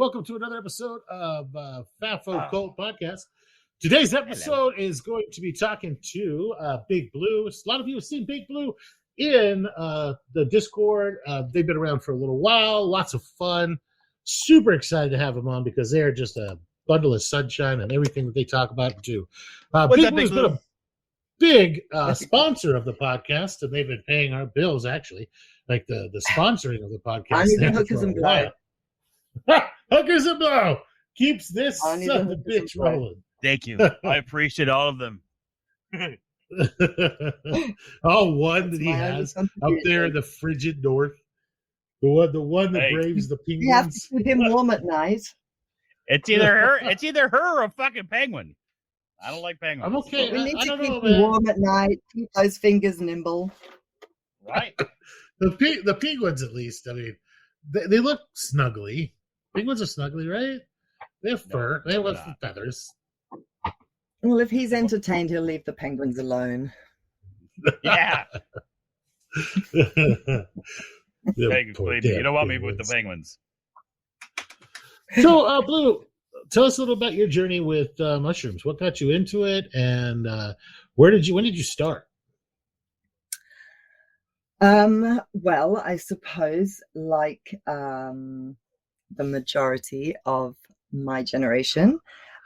welcome to another episode of FAFOCult podcast. Today's episode is going to be talking to BigBlue. A lot of you have seen BigBlue in the Discord. They've been around for a little while. Lots of fun. Super excited to have them on because they're just a bundle of sunshine and everything that they talk about too. BigBlue's been a big sponsor of the podcast, and they've been paying our bills actually, like the sponsoring of the podcast. Hookers and blow. Hookers and blow keeps this son of a bitch rolling. Thank you. I appreciate all of them. Oh, one that he has up there in the frigid north. The one that braves the penguins. You have to keep him warm at night. It's either her or a fucking penguin. I don't like penguins. I'm okay. We need to keep him warm at night. Keep those fingers nimble. Right. The penguins, at least. I mean, they look snuggly. Penguins are snuggly, right? They have fur. They have feathers. Well, if he's entertained, he'll leave the penguins alone. Yeah. You don't want me with the penguins. So, Blue, tell us a little about your journey with mushrooms. What got you into it, and when did you start? Well, I suppose like the majority of my generation,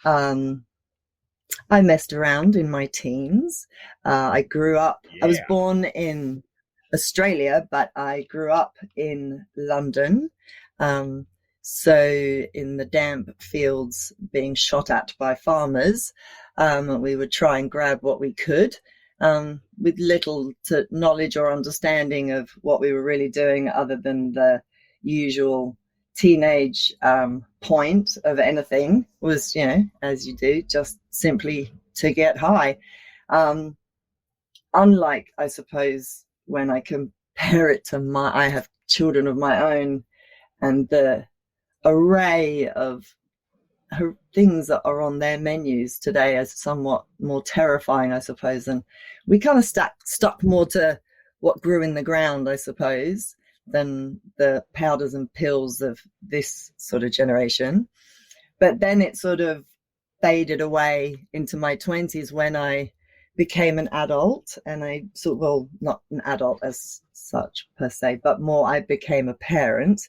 I messed around in my teens. I grew up, I was born in Australia, but I grew up in London. So in the damp fields being shot at by farmers, we would try and grab what we could, with little to knowledge or understanding of what we were really doing other than the usual teenage point of anything was, as you do, just simply to get high. Unlike, I suppose, when I compare it to I have children of my own, and the array of things that are on their menus today is somewhat more terrifying, I suppose. And we kind of stuck more to what grew in the ground, I suppose, than the powders and pills of this sort of generation. But then it sort of faded away into my 20s when I became an adult, and not an adult as such per se, but more I became a parent,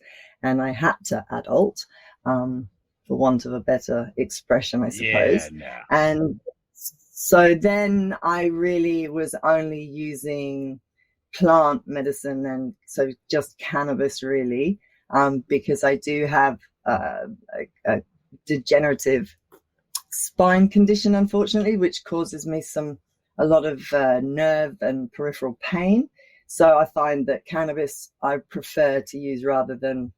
and I had to adult, for want of a better expression, I suppose. And so then I really was only using plant medicine, and so just cannabis really, because I do have a degenerative spine condition, unfortunately, which causes me a lot of nerve and peripheral pain. So I find that cannabis I prefer to use rather than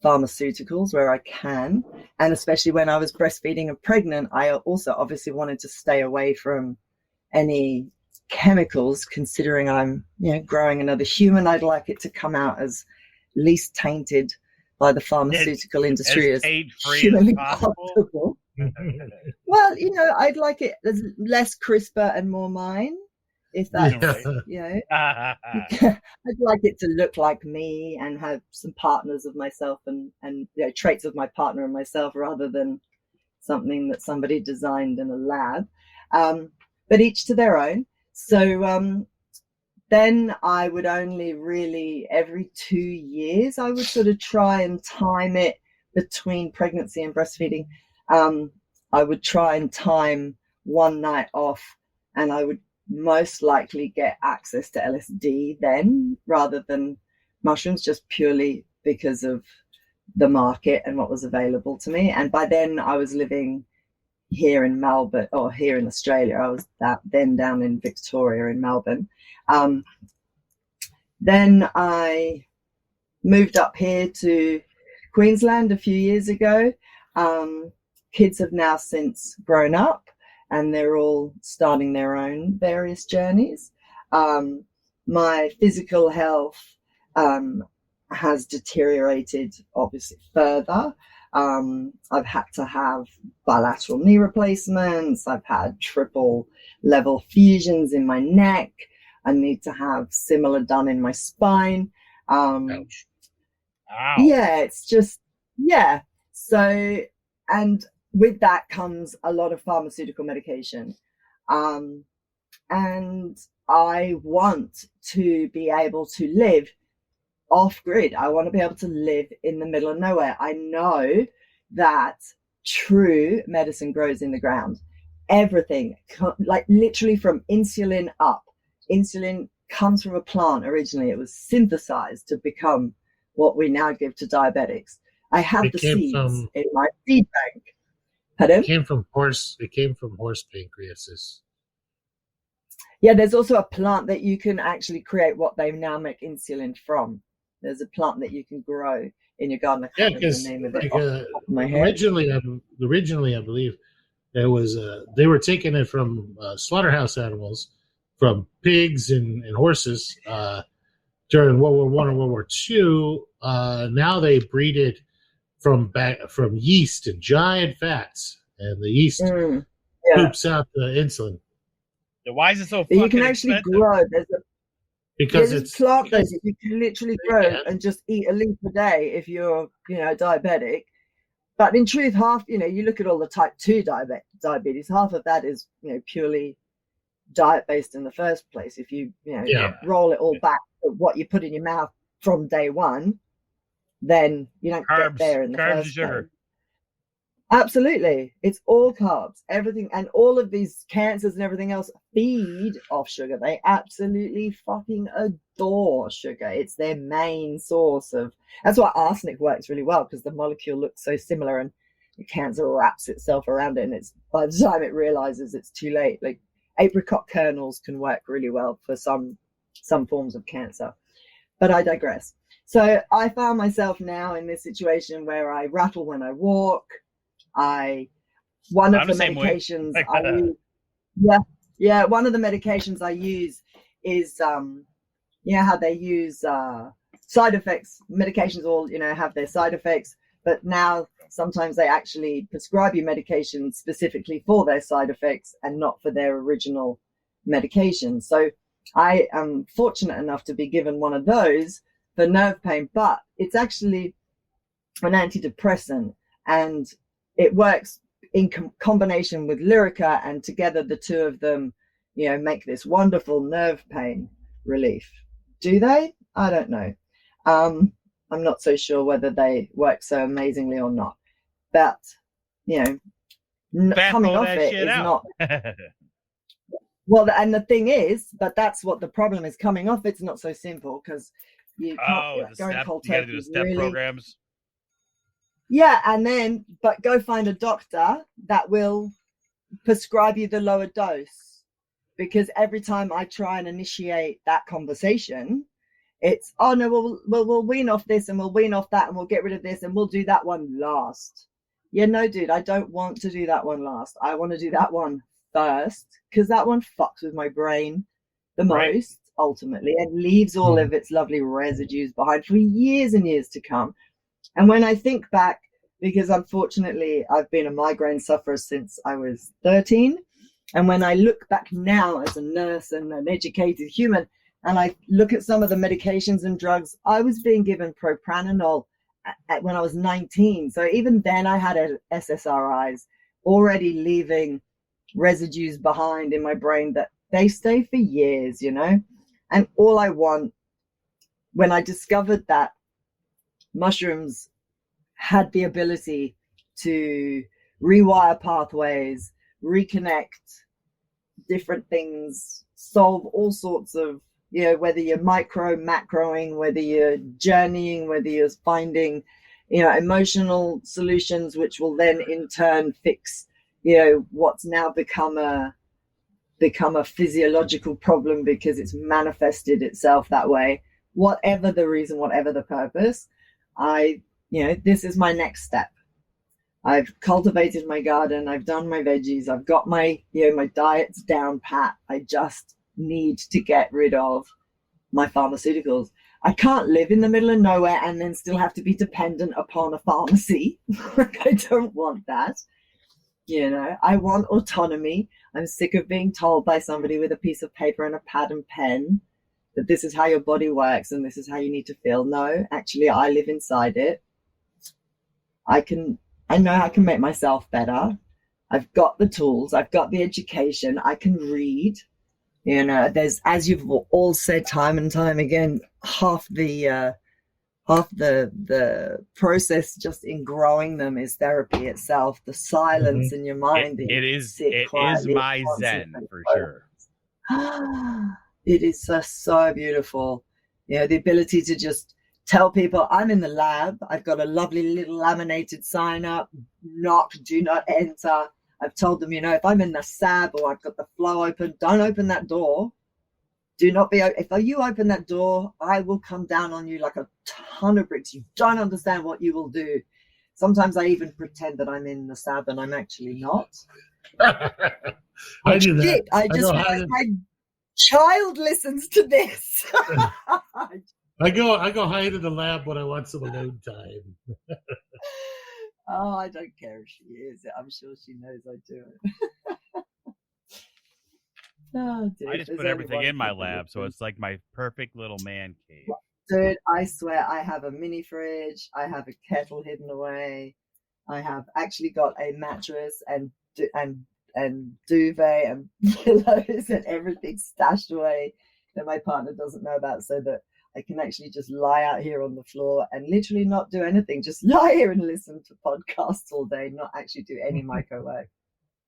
pharmaceuticals where I can. And especially when I was breastfeeding and pregnant, I also obviously wanted to stay away from any chemicals, considering I'm growing another human. I'd like it to come out as least tainted by the pharmaceutical industry as humanly possible. Well, I'd like it as less CRISPR and more mine, if that's I'd like it to look like me and have some partners of myself and traits of my partner and myself, rather than something that somebody designed in a lab. But each to their own. So then I would only really every 2 years I would sort of try and time it between pregnancy and breastfeeding. I would try and time one night off, and I would most likely get access to LSD then rather than mushrooms, just purely because of the market and what was available to me. And by then I was living here in Melbourne, or here in Australia. I was then down in Victoria in Melbourne. Then I moved up here to Queensland a few years ago. Kids have now since grown up, and they're all starting their own various journeys. My physical health has deteriorated obviously further. I've had to have bilateral knee replacements. I've had triple level fusions in my neck. I need to have similar done in my spine. Ouch. Ow. Yeah, it's just, So, and with that comes a lot of pharmaceutical medication. And I want to be able to live off grid. I want to be able to live in the middle of nowhere. I know that true medicine grows in the ground. Everything, like literally from insulin up. Insulin comes from a plant originally. It was synthesized to become what we now give to diabetics. I have the seeds in my seed bank. Pardon? It came from horse pancreases. Yeah, there's also a plant that you can actually create what they now make insulin from. There's a plant that you can grow in your garden. I can't remember the name of it off the top of my head. Originally, I believe there was they were taking it from slaughterhouse animals, from pigs and horses during World War I and World War II. Now they breed it from yeast and giant fats, and the yeast poops out the insulin. Why is it so fucking You can actually expensive? grow. Because it's plant that you can literally grow and just eat a leaf a day if you're, diabetic. But in truth, half, you look at all the type 2 diabetes, half of that is, purely diet based in the first place. If you, roll it all back to what you put in your mouth from day one, then you don't get there in the first place. Absolutely. It's all carbs, everything, and all of these cancers and everything else feed off sugar. They absolutely fucking adore sugar. It's their main source of, that's why arsenic works really well, because the molecule looks so similar and the cancer wraps itself around it, and it's, by the time it realizes it's too late, like apricot kernels can work really well for some forms of cancer. But I digress. So I found myself now in this situation where I rattle when I walk. One of the medications I use is how they use side effects. Medications all have their side effects, but now sometimes they actually prescribe you medication specifically for their side effects and not for their original medication. So I am fortunate enough to be given one of those for nerve pain, but it's actually an antidepressant, and it works in combination with Lyrica, and together the two of them, make this wonderful nerve pain relief. Do they? I don't know. I'm not so sure whether they work so amazingly or not. But, coming off it is not... Well, and the thing is, but that's what the problem is. Coming off it's not so simple, because you can't you gotta do the step programs. Yeah, but go find a doctor that will prescribe you the lower dose, because every time I try and initiate that conversation, it's, oh no, we'll wean off this and we'll wean off that and we'll get rid of this and we'll do that one last. Yeah, no, dude, I don't want to do that one last. I want to do that one first, because that one fucks with my brain the most, ultimately, and leaves all of its lovely residues behind for years and years to come. And when I think back, because unfortunately I've been a migraine sufferer since I was 13, and when I look back now as a nurse and an educated human, and I look at some of the medications and drugs, I was being given propranolol when I was 19. So even then I had SSRIs already leaving residues behind in my brain that they stay for years, And all I want, when I discovered that mushrooms had the ability to rewire pathways, reconnect different things, solve all sorts of, whether you're macroing, whether you're journeying, whether you're finding, emotional solutions, which will then in turn fix, what's now become a physiological problem because it's manifested itself that way. Whatever the reason, whatever the purpose, this is my next step. I've cultivated my garden. I've done my veggies. I've got my, my diet's down pat. I just need to get rid of my pharmaceuticals. I can't live in the middle of nowhere and then still have to be dependent upon a pharmacy. I don't want that. I want autonomy. I'm sick of being told by somebody with a piece of paper and a pad and pen that this is how your body works and this is how you need to feel. No, actually, I live inside it. I can I know I can make myself better. I've got the tools. I've got the education. I can read. There's, as you've all said time and time again, half the process just in growing them is therapy itself. The silence in your mind. It is my zen for sure. It is so beautiful. The ability to just tell people I'm in the lab. I've got a lovely little laminated sign up. Knock, do not enter. I've told them, if I'm in the SAB or I've got the flow open, don't open that door. Do not be. If you open that door, I will come down on you like a ton of bricks. You don't understand what you will do. Sometimes I even pretend that I'm in the SAB and I'm actually not. I do that. My child listens to this. I go hide in the lab when I want some alone time. Oh, I don't care if she is. I'm sure she knows I do it. Oh, dude, I just put everything in my lab, so it's like my perfect little man cave. Dude, I swear I have a mini fridge. I have a kettle hidden away. I have actually got a mattress and duvet and pillows and everything stashed away that my partner doesn't know about, so that I can actually just lie out here on the floor and literally not do anything. Just lie here and listen to podcasts all day, not actually do any micro work.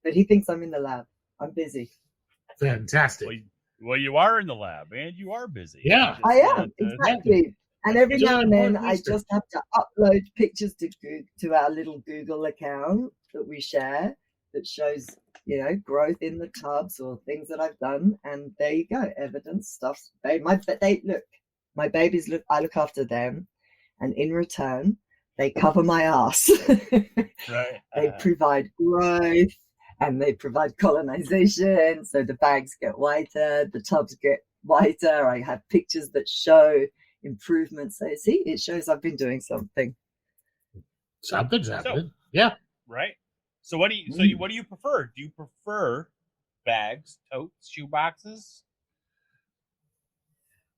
But he thinks I'm in the lab. I'm busy. Fantastic. Well, you are in the lab, and you are busy. Yeah, I am, exactly. And every now and then I just have to upload pictures to our little Google account that we share that shows, growth in the tubs or things that I've done. And there you go, evidence, stuff. My babies I look after them, and in return, they cover my ass. Right. They provide growth and they provide colonization. So the bags get whiter, the tubs get whiter. I have pictures that show improvements. So see, it shows I've been doing something. Something's happening. Yeah. Right. So what do you prefer? Do you prefer bags, totes, shoe boxes?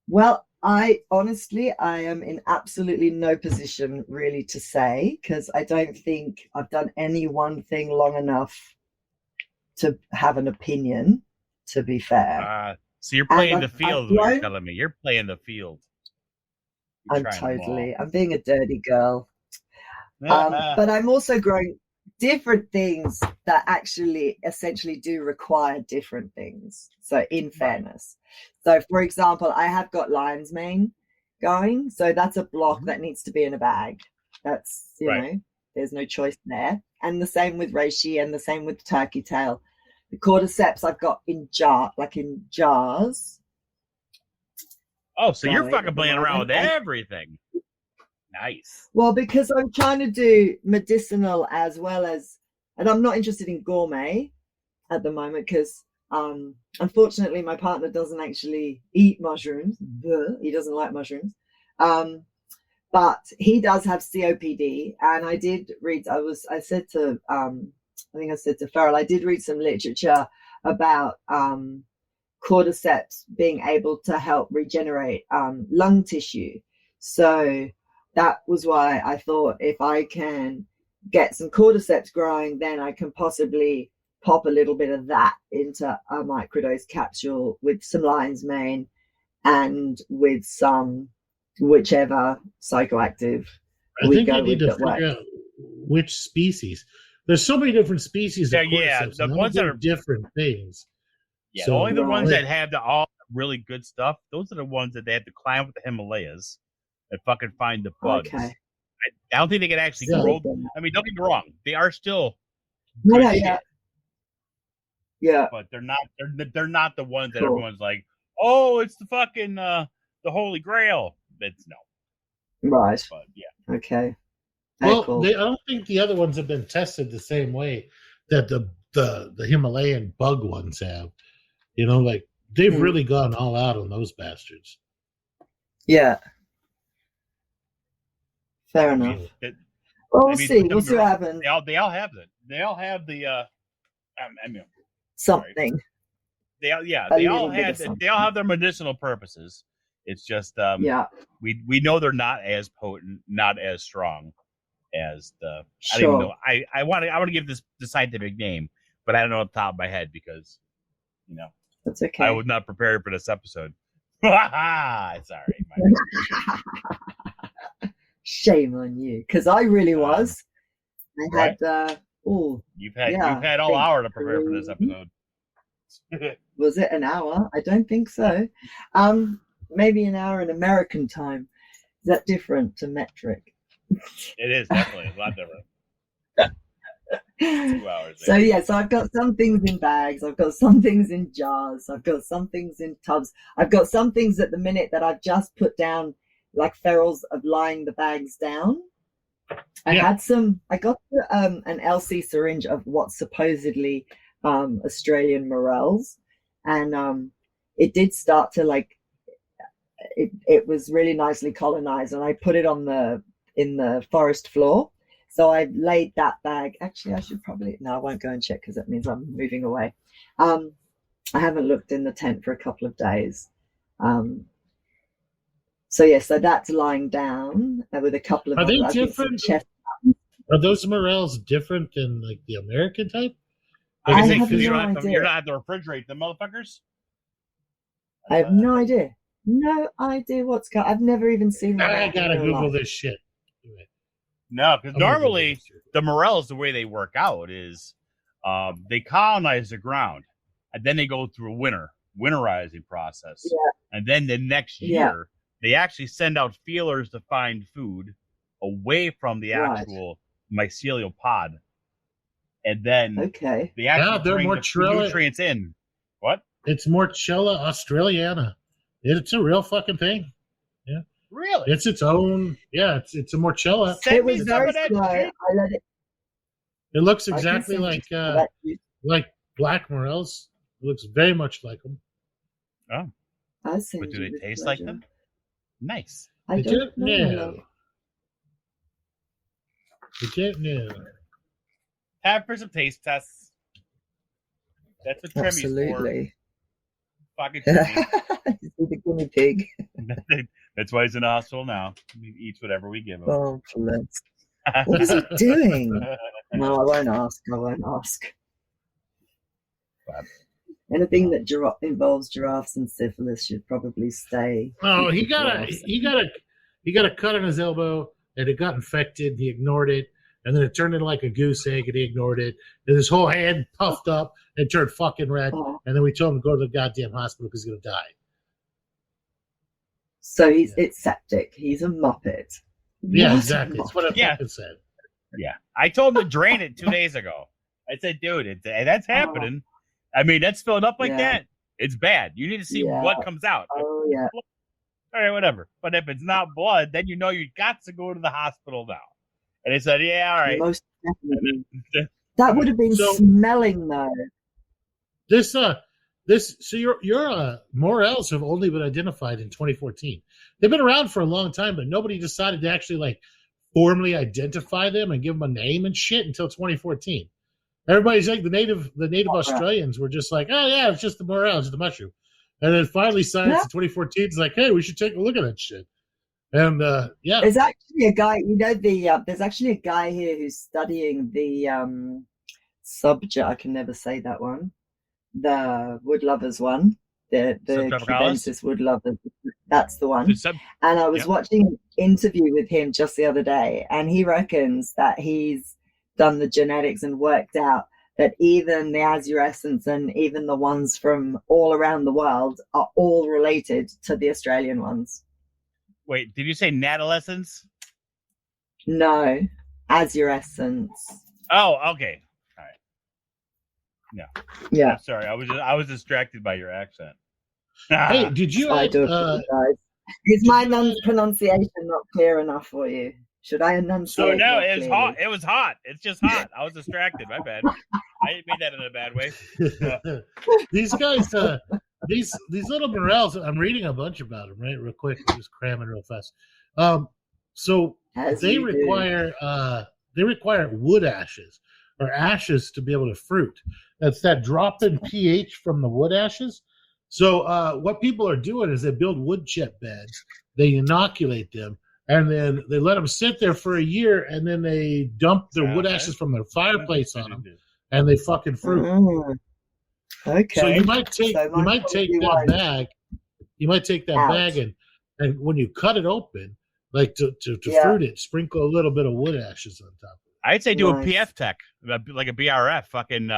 Well, I am in absolutely no position really to say, because I don't think I've done any one thing long enough to have an opinion, to be fair. So you're playing the field, what you're telling me. You're playing the field. I'm being a dirty girl. But I'm also growing different things that actually essentially do require different things. So in fairness. So for example, I have got lion's mane going. So that's a block that needs to be in a bag. That's, there's no choice there. And the same with reishi and the same with turkey tail. The cordyceps I've got in jars. Oh, so you're fucking playing around with everything. Nice. Well, because I'm trying to do medicinal as well as, and I'm not interested in gourmet at the moment because unfortunately my partner doesn't actually eat mushrooms. He doesn't like mushrooms. But he does have COPD, and I did read, I said to Farrell, I did read some literature about cordyceps being able to help regenerate lung tissue. So that was why I thought if I can get some cordyceps growing, then I can possibly pop a little bit of that into a microdose capsule with some lion's mane and with some whichever psychoactive we go with that works. Out which species. There's so many different species of cordyceps. The ones that are different things. Yeah, so, only the ones that have all really good stuff. Those are the ones that they have to climb up the Himalayas and fucking find the bugs. Okay. I don't think they can actually grow. I mean, don't get me wrong; they are still yeah, but they're not. They're not the ones that everyone's like, oh, it's the fucking the Holy Grail. It's no. Right. But yeah. Okay. Well, cool. I don't think the other ones have been tested the same way that the Himalayan bug ones have. Like they've really gone all out on those bastards. Yeah. Fair enough. We'll see. We'll see what happens. They all have it. They all have the something. Sorry. They all have their medicinal purposes. It's just we know they're not as potent, not as strong as the. Sure. I don't even know. I want to give this the scientific name, but I don't know off the top of my head because, That's okay. I was not prepared for this episode. Sorry. Shame on you, because I really was. I had. You've had all hour to prepare for this episode. Was it an hour? I don't think so. Maybe an hour in American time. Is that different to metric? It is definitely a lot different. 2 hours. So so I've got some things in bags. I've got some things in jars. I've got some things in tubs. I've got some things at the minute that I've just put down, like ferals of lying the bags down. I got an LC syringe of what's supposedly Australian morels, and it did start to it was really nicely colonized, and I put it in the forest floor. So I laid that bag. Actually, I should probably I won't go and check because that means I'm moving away. I haven't looked in the tent for a couple of days. So that's lying down with a couple of. Are they different? Are those morels different than like the American type? I have you're no not idea. You're not have to refrigerate the motherfuckers. I have no idea. No idea what's going. I've never even seen one. I gotta Google this shit. No, because normally the morels, the way they work out is they colonize the ground, and then they go through a winterizing process, and then the next year they actually send out feelers to find food away from the actual mycelial pod, and then they actually bring the nutrients in. What? It's Morchella australiana. It's a real fucking thing. Yeah. Really? It's its own. Yeah, it's a Morchella. It was very slow. I let it. It looks exactly like black morels. It looks very much like them. Oh. But do they taste like them? Nice. I don't know. You don't know. Have for some taste tests. That's what Tremmy's Absolutely. for. Fucking Tremmy. He's the guinea pig. That's why he's in the hospital now. He eats whatever we give him. Oh, bless. What is he doing? No, I won't ask. Anything that involves giraffes and syphilis should probably stay. Oh, he got a cut on his elbow, and it got infected. He ignored it, and then it turned into like a goose egg, and he ignored it. And his whole hand puffed up and turned fucking red. Oh. And then we told him to go to the goddamn hospital because he's gonna die. So it's septic. He's a muppet. Yeah, exactly. That's what I fucking said. Yeah, I told him to drain it 2 days ago. I said, dude, that's happening. I mean, that's filled up like that. It's bad. You need to see what comes out. Oh, yeah. All right, whatever. But if it's not blood, then you got to go to the hospital now. And they said, yeah, all right. Most definitely. That would have been smelling, though. So your morels have only been identified in 2014. They've been around for a long time, but nobody decided to actually formally identify them and give them a name and shit until 2014. Everybody's like the native Australians were just like, oh yeah, it's just the morels, it's the mushroom. And then finally science in 2014 is like, hey, we should take a look at that shit. And there's actually a guy, there's actually a guy here who's studying the subject. I can never say that one. The wood lovers one, the cubensis wood lovers. That's the one. And I was watching an interview with him just the other day, and he reckons that he's done the genetics and worked out that even the azurescents and even the ones from all around the world are all related to the Australian ones. Wait, did you say natadolescents? No, azurescents. Oh, okay. All right. Yeah. I'm sorry, I was distracted by your accent. Hey, did you? I do apologize. Is my pronunciation not clear enough for you? Should I enunciate? So no, it was hot. It was hot. It's just hot. I was distracted. My bad. I didn't mean that in a bad way. These guys, these little morels. I'm reading a bunch about them, right? Real quick, I'm just cramming real fast. So they require wood ashes or ashes to be able to fruit. That's that drop in pH from the wood ashes. So what people are doing is they build wood chip beds, they inoculate them, and then they let them sit there for a year, and then they dump their wood ashes from their fireplace on them, and they fucking fruit. Okay. So you might take that bag. You might take that bag and when you cut it open, like to fruit it, sprinkle a little bit of wood ashes on top. I'd say do a PF tech, like a BRF, fucking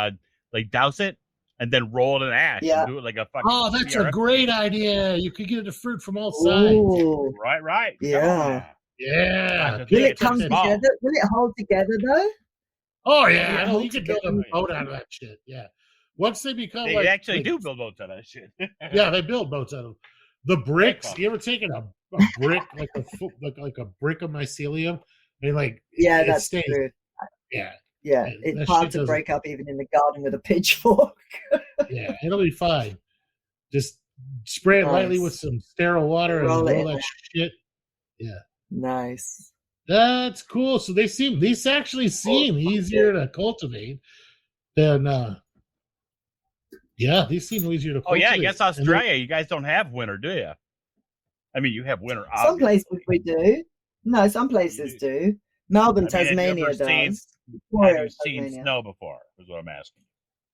like douse it and then roll it in ash and do it like a fucking. Oh, that's BRF. A great idea. You could get the fruit from all sides. Ooh. Right. Yeah. Yeah. Will it come together? Will it hold together though? Oh yeah, I know you can build a boat out of that shit. Yeah. Once they become they actually do build boats out of that shit. Yeah, they build boats out of them. The bricks. You ever taken a brick like a brick of mycelium and that's stays. True. Yeah. Yeah, it's hard to break up even in the garden with a pitchfork. Yeah, it'll be fine. Just spray it lightly with some sterile water and roll that shit. Yeah. Nice. That's cool. So these actually seem easier to cultivate than these seem easier to cultivate. Oh yeah, I guess Australia, you guys don't have winter, do you? I mean, you have winter. Obviously. Some places we do. No, some places do. Melbourne, Tasmania does. Have you seen snow before? Is what I'm asking.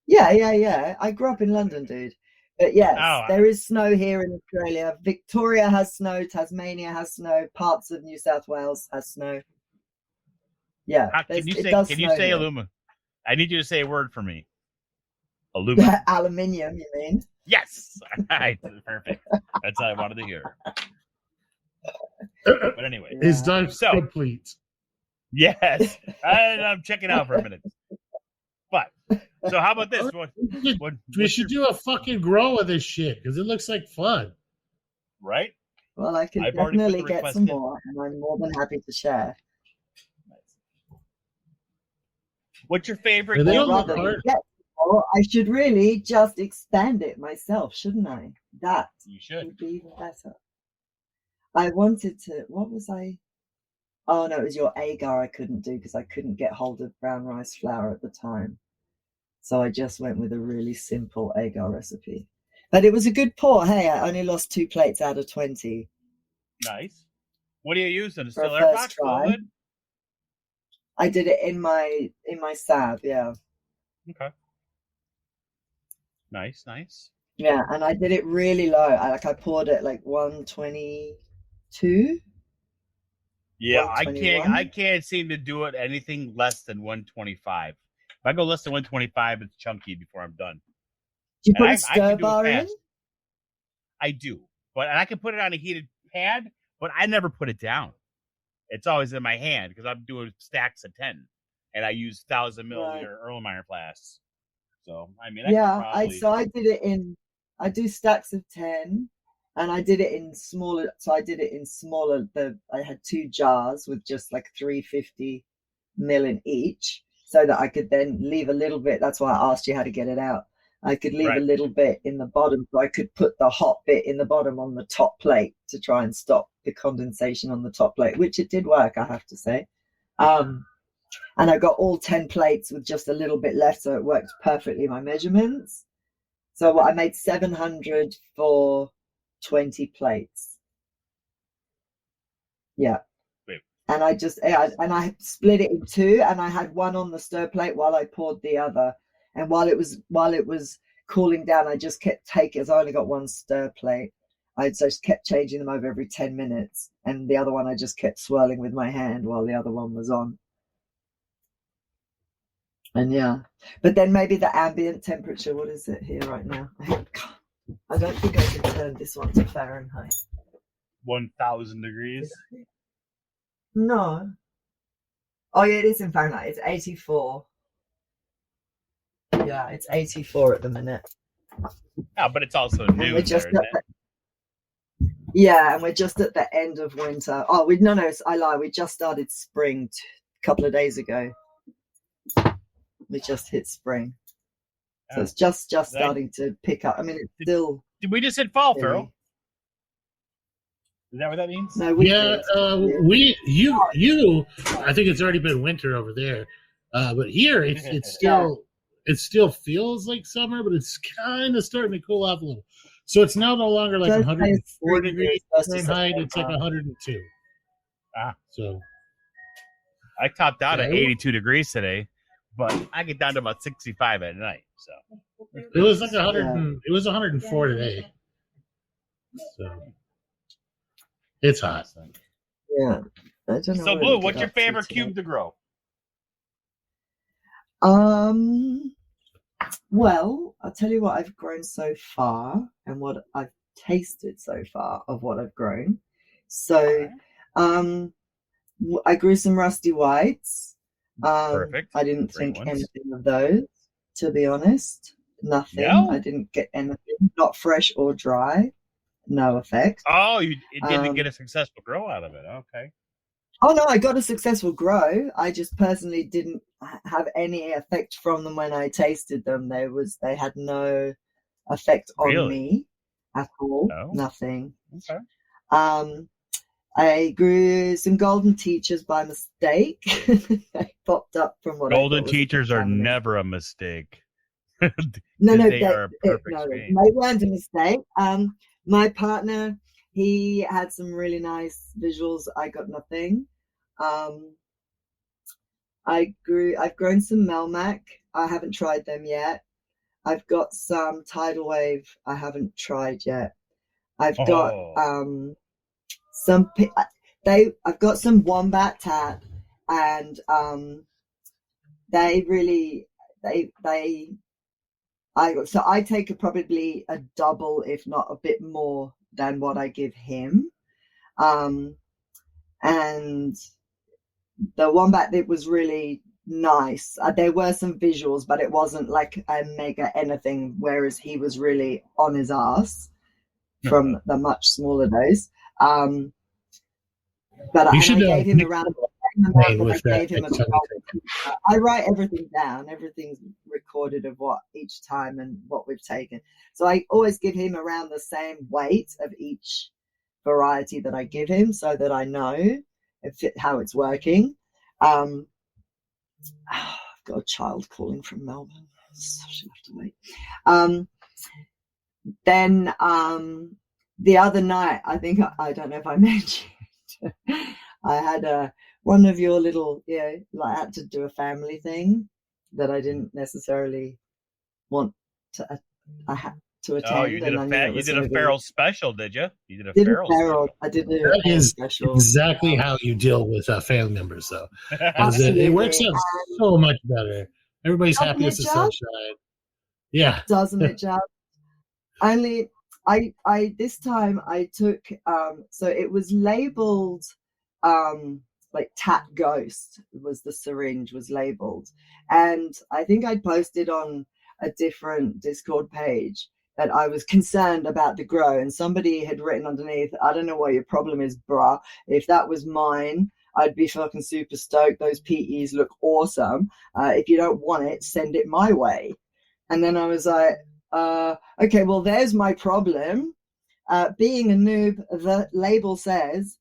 Yeah. I grew up in London, dude. But yes, there is snow here in Australia. Victoria has snow. Tasmania has snow. Parts of New South Wales has snow. Yeah. Can you say aluminum? I need you to say a word for me. Aluminum. Aluminium, you mean? Yes. Perfect. That's what I wanted to hear. But anyway. His dive's complete. Yes. I'm checking out for a minute. But, so how about this? We should do a fucking grow of this shit, because it looks like fun. Right? Well, I can definitely get some more, and I'm more than happy to share. What's your favorite? I should really just expand it myself, shouldn't I? That you should. Would be even better. I wanted to. What was I? Oh no, it was your agar I couldn't do because I couldn't get hold of brown rice flour at the time. So I just went with a really simple agar recipe. But it was a good pour. Hey, I only lost 2 plates out of 20. Nice. What do you use in a still air box? I did it in my salve, yeah. Okay. Nice. Yeah, and I did it really low. I poured it like 122. Yeah, I can't seem to do it anything less than 125. If I go less than 125, it's chunky before I'm done. Do you put a stir bar in? I do, but I can put it on a heated pad, but I never put it down. It's always in my hand because I'm doing stacks of 10, and I use 1,000 milliliter Erlenmeyer flasks. So I mean, I did it in. I do stacks of 10. And I did it in smaller. So I did it in smaller. I had 2 jars with just like 350 ml in each, so that I could then leave a little bit. That's why I asked you how to get it out. I could leave a little bit in the bottom, so I could put the hot bit in the bottom on the top plate to try and stop the condensation on the top plate, which it did work, I have to say. And I got all 10 plates with just a little bit left, so it worked perfectly. My measurements. So I made 700 for 20 plates. Yeah. Wait. And I split it in 2, and I had one on the stir plate while I poured the other. And while it was cooling down, I just kept taking, as I only got 1 stir plate, I just kept changing them over every 10 minutes. And the other one I just kept swirling with my hand while the other one was on. And yeah. But then maybe the ambient temperature, what is it here right now? I don't think I can turn this one to Fahrenheit. 1,000 degrees? No. Oh, yeah, it is in Fahrenheit. It's 84. Yeah, it's 84 at the minute. Yeah, but it's also noon there, isn't it? Yeah, and we're just at the end of winter. Oh, I lie. We just started spring a couple of days ago. We just hit spring. So it's just starting to pick up. I mean, it's still. Did we just hit fall, Pharaoh? Is that what that means? No, you. I think it's already been winter over there, but here it's still it still feels like summer, but it's kind of starting to cool off a little. So it's now no longer like 104 degrees Fahrenheit. It's like 102. So I topped out at Yeah. 82 degrees today, but I get down to about 65 at night. So it was like 100. It was 104 today. So it's hot. Yeah. I don't know So, what Blue, to what's get your up to favorite today. cube to grow? Well, I'll tell you what I've grown so far and what I've tasted so far of what I've grown. So, I grew some rusty whites. Perfect. I didn't Great think ones. anything of those, to be honest. Nothing. No? I didn't get anything. Not fresh or dry. No effect. Oh, it didn't get a successful grow out of it. Okay. Oh, no, I got a successful grow. I just personally didn't have any effect from them when I tasted them. They had no effect on me at all. No? Nothing. Okay. I grew some golden teachers by mistake. They popped up from what Golden I thought teachers are never a mistake. No, they are a perfect they weren't a mistake. My partner, he had some really nice visuals. I got nothing. I've grown some Melmac. I haven't tried them yet. I've got some Tidal Wave. I haven't tried yet. I've got I've got some Wombat Tat, and I take probably a double, if not a bit more than what I give him. And the Wombat, it was really nice. There were some visuals, but it wasn't like a mega anything, whereas he was really on his ass from the much smaller dose. But I gave him around I write everything down. Everything's recorded of what each time and what we've taken. So I always give him around the same weight of each variety that I give him, so that I know how it's working. I've got a child calling from Melbourne, so I should have to wait. Then the other night, I think I don't know if I mentioned, I had one of your little, I had to do a family thing that I didn't necessarily want to. I had to attend. Oh, you did a feral special, did you? You did a feral special. I did a that is special. Exactly how you deal with family members, though. It works out so much better. Everybody's happy as the sunshine. Yeah, doesn't it just? Only I this time I took so it was labeled like Tat Ghost was the syringe was labeled, and I think I posted on a different Discord page that I was concerned about the grow, and somebody had written underneath, I don't know what your problem is, bruh. If that was mine, I'd be fucking super stoked. Those PEs look awesome. If you don't want it, send it my way. And then I was like, okay, well, there's my problem. Being a noob, the label says,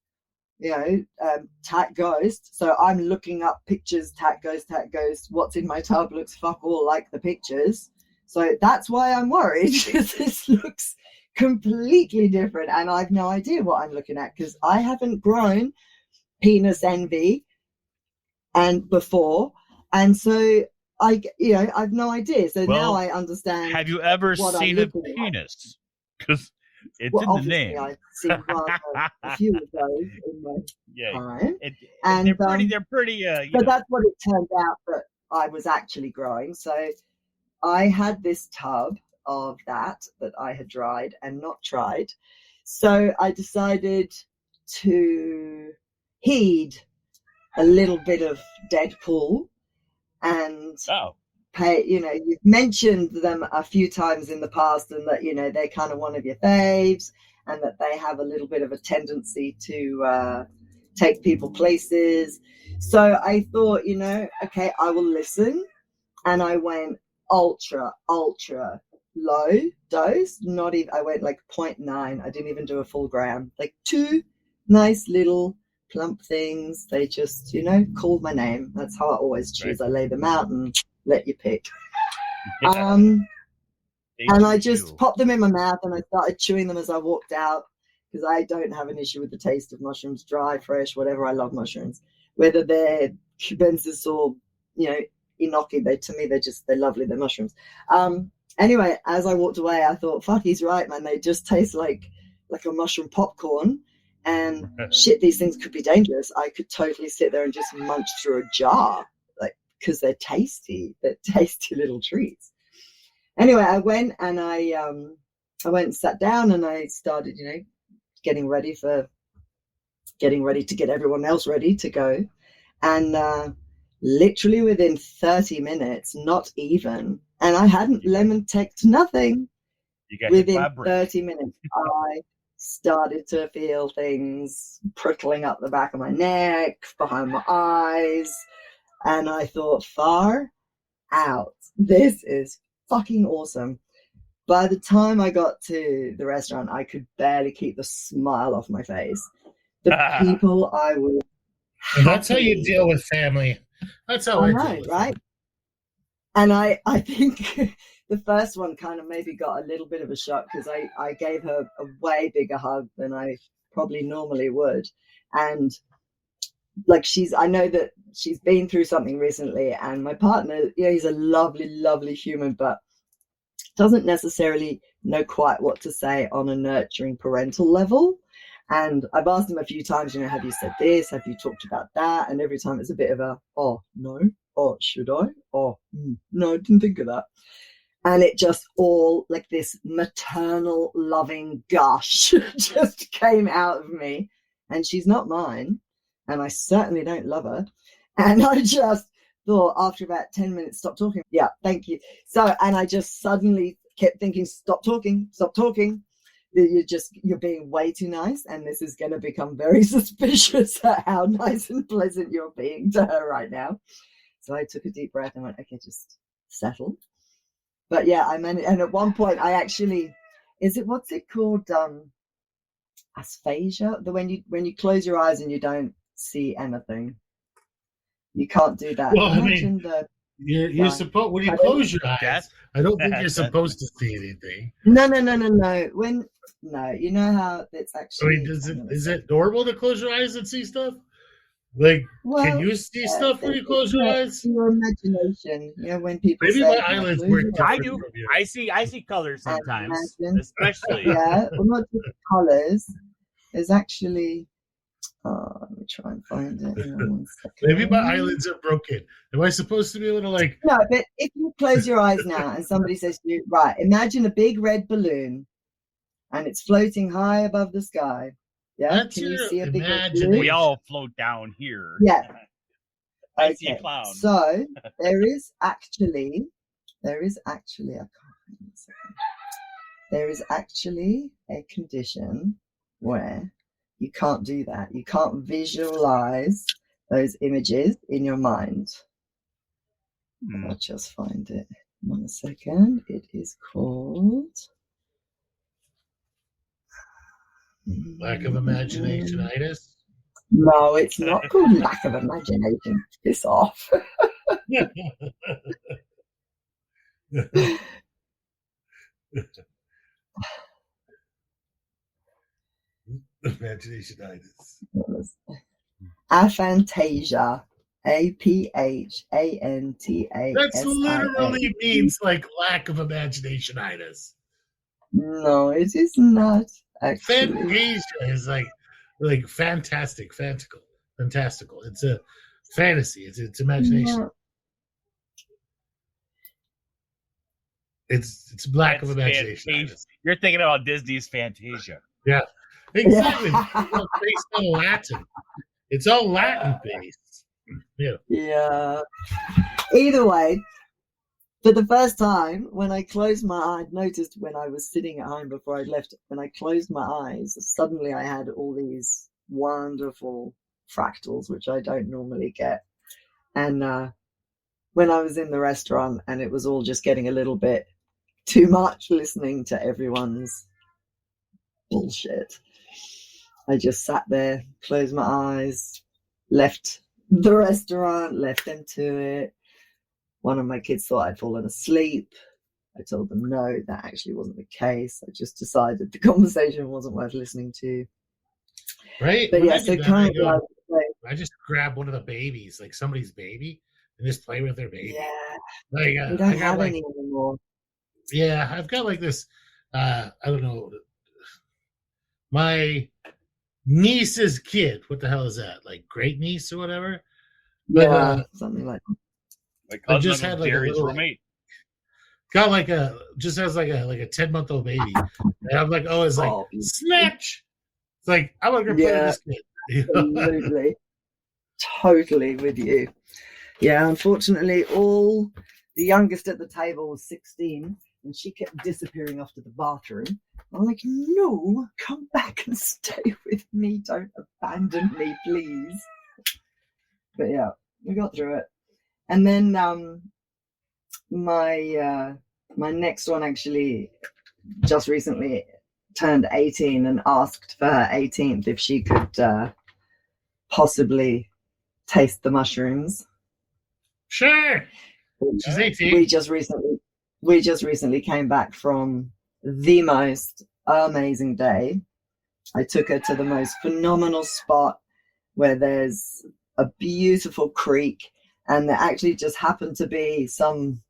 Tat Ghost. So I'm looking up pictures, Tat Ghost. What's in my tub looks fuck all like the pictures. So that's why I'm worried, because this looks completely different and I have no idea what I'm looking at, because I haven't grown penis envy before. And so I have no idea. So now I understand. Have you ever seen a penis? Because it's in the name. I've seen a few of those in my time. And they're pretty. So that's what it turned out that I was actually growing. So I had this tub of that I had dried and not tried. So I decided to heed a little bit of Deadpool and pay. You've mentioned them a few times in the past, and that they're kind of one of your faves, and that they have a little bit of a tendency to take people places. So I thought, okay, I will listen, and I went ultra low dose. Not even, I went like 0.9. I didn't even do a full gram. Like 2 nice little plump things. They just, called my name. That's how I always choose. Right. I lay them out and let you pick. And I just popped them in my mouth and I started chewing them as I walked out, because I don't have an issue with the taste of mushrooms, dry, fresh, whatever. I love mushrooms, whether they're cubensis or, enoki. They're lovely. They're mushrooms. Anyway, as I walked away, I thought, fuck, he's right, man. They just taste like a mushroom popcorn. And shit, these things could be dangerous. I could totally sit there and just munch through a jar, because they're tasty. They're tasty little treats. Anyway, I went and sat down, and I started, getting ready to get everyone else ready to go. And literally within 30 minutes, not even, and I hadn't lemon teched nothing. Within 30 minutes, I started to feel things prickling up the back of my neck, behind my eyes, and I thought, far out, this is fucking awesome. By the time I got to the restaurant, I could barely keep the smile off my face. The people I was and that's how you deal with family. That's how I deal with right? And I think the first one kind of maybe got a little bit of a shock, because I gave her a way bigger hug than I probably normally would. And I know that she's been through something recently, and my partner, he's a lovely, lovely human, but doesn't necessarily know quite what to say on a nurturing parental level. And I've asked him a few times, have you said this? Have you talked about that? And every time it's a bit of a, oh, no. Oh, should I? Oh, no, I didn't think of that. And it just all like this maternal loving gush just came out of me. And she's not mine. And I certainly don't love her. And I just thought, after about 10 minutes, stop talking. Yeah, thank you. So, and I just suddenly kept thinking, stop talking. You're being way too nice, and this is going to become very suspicious at how nice and pleasant you're being to her right now. So I took a deep breath and went, okay, just settle. But yeah, I managed. And at one point, I actually, what's it called? Aphasia. When you close your eyes and you don't see anything, you can't do that. Well, you're supposed, when you close your eyes, I don't think you're supposed to see anything. No. You know how it's actually. Is it normal to close your eyes and see stuff? Can you see stuff when you close your eyes? Your imagination. When people maybe say, my eyelids work different. I do. I see colors sometimes, especially. Yeah, well, not just colors. There's actually. Let me try and find it. In 1 second. Maybe my eyelids are broken. Am I supposed to be able to No, but if you close your eyes now and somebody says to you, right, imagine a big red balloon and it's floating high above the sky. Yeah, can you see a big red balloon? We all float down here. Yeah. I see a clown. So there is actually I can't find a second. There is actually a condition where you can't do that. You can't visualize those images in your mind. I'll just find it. 1 second. It is called lack of imaginationitis. No, it's not called lack of imagination. Piss off. Imaginationitis. Aphantasia. APHANTA. That's literally means lack of imaginationitis. No, it is not. Actually. Fantasia is like fantastical. It's a fantasy. It's imagination. No. It's lack of imagination. You're thinking about Disney's Fantasia. Yeah, exactly. It's based on Latin. It's all Latin based. Yeah. Either way, for the first time, when I closed my eyes, noticed when I was sitting at home before I left, when I closed my eyes, suddenly I had all these wonderful fractals, which I don't normally get. And when I was in the restaurant and it was all just getting a little bit too much listening to everyone's bullshit, I just sat there, closed my eyes, left the restaurant, left them to it. One of my kids thought I'd fallen asleep. I told them no, that actually wasn't the case. I just decided the conversation wasn't worth listening to. Right. But when yeah, I so do that, kind of I just grab one of the babies, like somebody's baby, and just play with their baby. Yeah, Like we don't have any anymore. Yeah, I've got like this. I don't know. My niece's kid. What the hell is that? Like great niece or whatever. But Yeah, something like that. My I cousin just Uncle had like Jerry's a little. roommate. Got like a just has like a 10-month-old baby, and I'm like, oh, it's like snatch. It's like I'm gonna go play with this kid. Absolutely, totally with you. Yeah, unfortunately, all the youngest at the table was 16, and she kept disappearing off to the bathroom. I'm like, no, come back and stay with me. Don't abandon me, please. But yeah, we got through it. And then my next one actually just recently turned 18 and asked for her 18th if she could possibly taste the mushrooms. Sure. She's 18. We just recently came back from the most amazing day. I took her to the most phenomenal spot where there's a beautiful creek, and there actually just happened to be some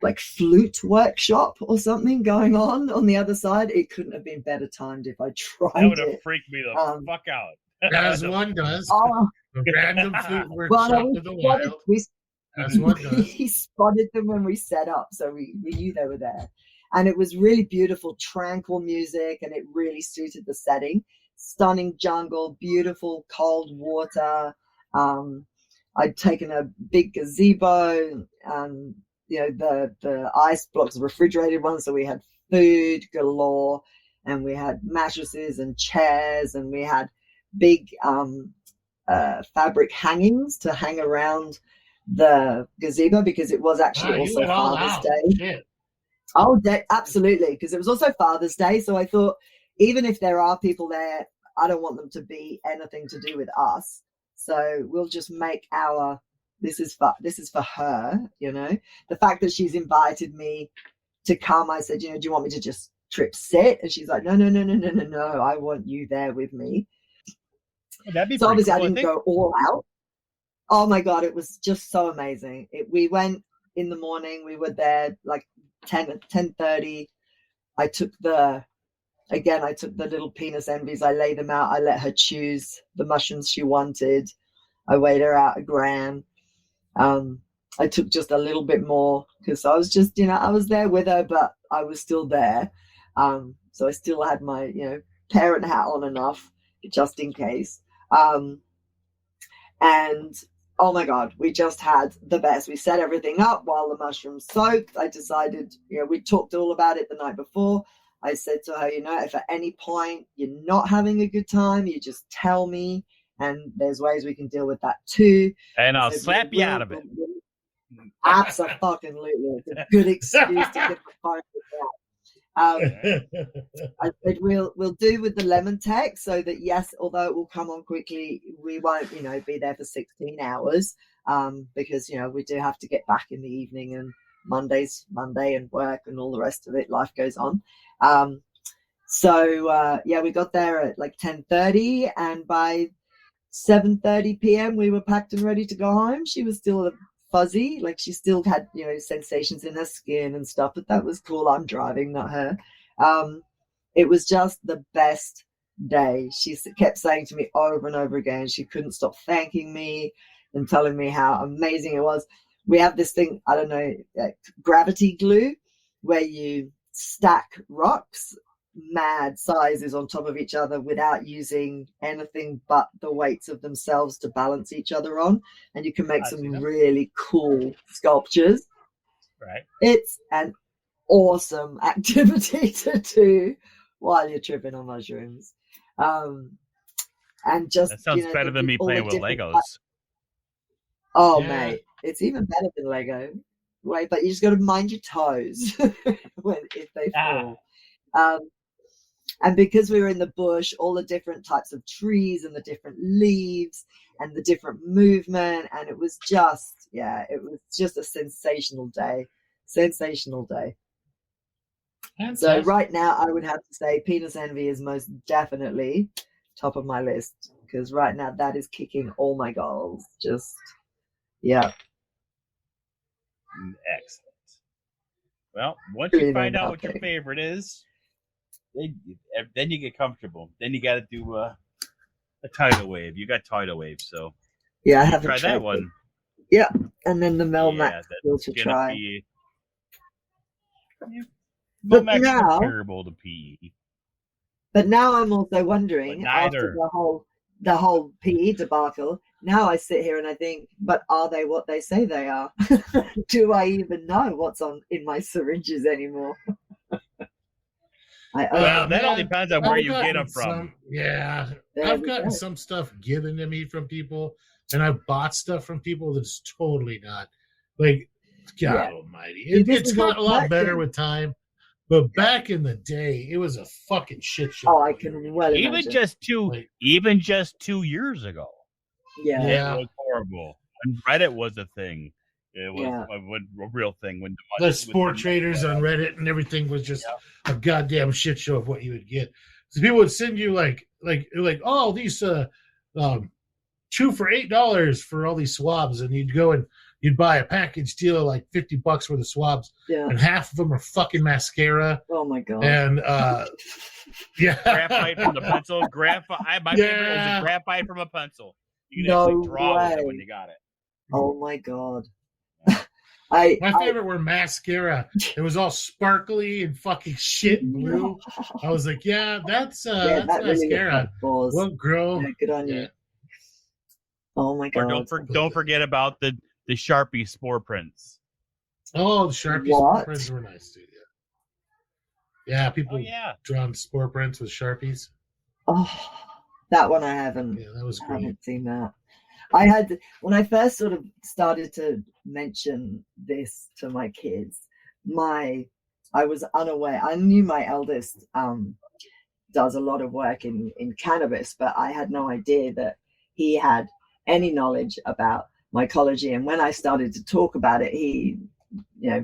like flute workshop or something going on the other side. It couldn't have been better timed if I tried. That would have freaked me the fuck out. As one does. A random flute workshop in the wild. As one does. We spotted them when we set up, so we knew they were there. And it was really beautiful, tranquil music, and it really suited the setting. Stunning jungle, beautiful cold water. I'd taken a big gazebo, the ice blocks, refrigerated ones, so we had food galore, and we had mattresses and chairs, and we had big fabric hangings to hang around the gazebo because it was actually also Father's Day. Shit. Oh, absolutely, because it was also Father's Day. So I thought, even if there are people there, I don't want them to be anything to do with us. So we'll just make this is for her, you know. The fact that she's invited me to come, I said, do you want me to just trip sit? And she's like, no, I want you there with me. That'd be so obviously cool, I didn't go all out. Oh my God, it was just so amazing. We went in the morning, we were there like 10:30. I took the little penis envies, I lay them out, I let her choose the mushrooms she wanted. I weighed her out 1 gram. I took just a little bit more because I was just, I was there with her, but I was still there. So I still had my, parent hat on enough just in case. And oh my God, we just had the best. We set everything up while the mushrooms soaked. I decided, we talked all about it the night before. I said to her, if at any point you're not having a good time, you just tell me, and there's ways we can deal with that too. And I'll slap you out of it. Absolutely. It's a good excuse to get the phone with that. I said we'll do with the lemon tech so that, yes, although it will come on quickly, we won't, be there for 16 hours because, we do have to get back in the evening, and Monday's Monday and work and all the rest of it. Life goes on. We got there at like 10:30, and by 7:30 p.m. we were packed and ready to go home. She was still fuzzy, like she still had, sensations in her skin and stuff, but that was cool. I'm driving, not her. It was just the best day. She kept saying to me over and over again, she couldn't stop thanking me and telling me how amazing it was. We have this thing, I don't know, gravity glue, where you stack rocks, mad sizes on top of each other without using anything but the weights of themselves to balance each other on. And you can make some really cool sculptures. Right. It's an awesome activity to do while you're tripping on mushrooms. And just that sounds better than me playing with Legos. Oh, yeah. Mate, it's even better than Lego. Wait, but you just got to mind your toes if they fall. And because we were in the bush, all the different types of trees and the different leaves and the different movement, and it was just a sensational day. So right now, I would have to say penis envy is most definitely top of my list, because right now that is kicking all my goals. Just, yeah. Excellent. Well, once you find out what your favorite is, then you get comfortable. Then you got to do a tidal wave. You got tidal wave, so yeah, I haven't tried that one. Yeah, and then the Melmac still to try. But now comparable to PE. But now I'm also wondering, after the whole PE debacle, now I sit here and I think, but are they what they say they are? Do I even know what's in my syringes anymore? Well, that all depends on where you get them from. I've gotten some stuff given to me from people, and I've bought stuff from people that's totally not. Like, God almighty. It's got a lot better with time. But back in the day, it was a fucking shit show. Oh, I can well imagine. Even just 2 years ago. Yeah. It was horrible. When Reddit was a thing. It was a real thing. When the sport traders on Reddit and everything was just a goddamn shit show of what you would get. So people would send you like oh, these 2 for $8 for all these swabs, and you'd go and you'd buy a package deal of like $50 worth of swabs, and half of them are fucking mascara. Oh my god! And graphite from the pencil. Graphite. My favorite was a graphite from a pencil. You can actually draw with it when you got it. Oh my god! My favorite were mascara. It was all sparkly and fucking shit blue. I was like, that's mascara. Really won't grow. Yeah, good on you. Oh my god! Or don't forget about the Sharpie spore prints. Oh, the Sharpie spore prints were nice too. Yeah, people drawn spore prints with Sharpies. Oh, that one I haven't. Yeah, that was great. I haven't seen that. I had, when I first sort of started to mention this to my kids, I was unaware. I knew my eldest does a lot of work in cannabis, but I had no idea that he had any knowledge about mycology. And when I started to talk about it, he,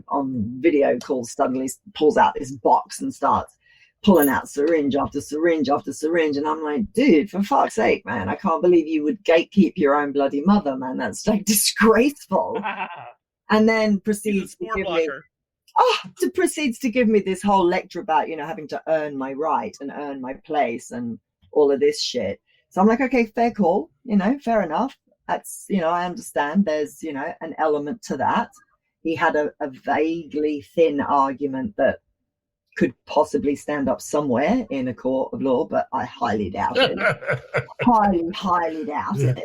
on video calls suddenly pulls out this box and starts pulling out syringe after syringe after syringe. And I'm like, dude, for fuck's sake, man, I can't believe you would gatekeep your own bloody mother, man. That's like disgraceful. And then proceeds to give me this whole lecture about, having to earn my right and earn my place and all of this shit. So I'm like, okay, fair call, fair enough. That's, I understand there's, an element to that. He had a vaguely thin argument that could possibly stand up somewhere in a court of law, but I highly doubt it. highly doubt it.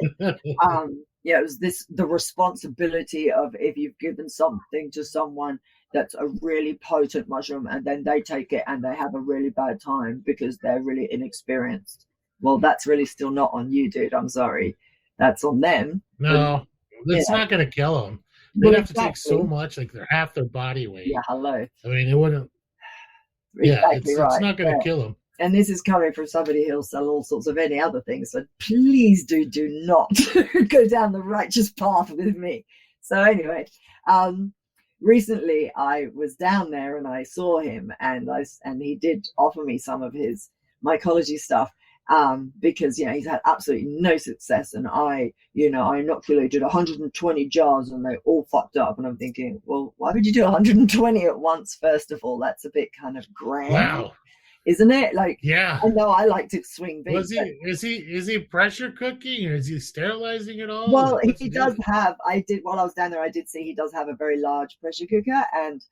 It was the responsibility of, if you've given something to someone that's a really potent mushroom and then they take it and they have a really bad time because they're really inexperienced. Well, that's really still not on you, dude. I'm sorry. That's on them. No, that's not going to kill them. They'd have to take so much, like they're half their body weight. Yeah, hello. I mean, it wouldn't. Exactly right. It's not going to kill them. And this is coming from somebody who'll sell all sorts of any other things. So please do not go down the righteous path with me. So anyway, recently I was down there and I saw him, and he did offer me some of his mycology stuff. Because he's had absolutely no success, and I inoculated 120 jars and they all fucked up, and I'm thinking, well, why would you do 120 at once? First of all, that's a bit kind of grand. Wow. Isn't it? Like, yeah, I know I like to swing big. Is he pressure cooking, or is he sterilizing it all? Well, he does have. While I was down there, I did see he does have a very large pressure cooker, and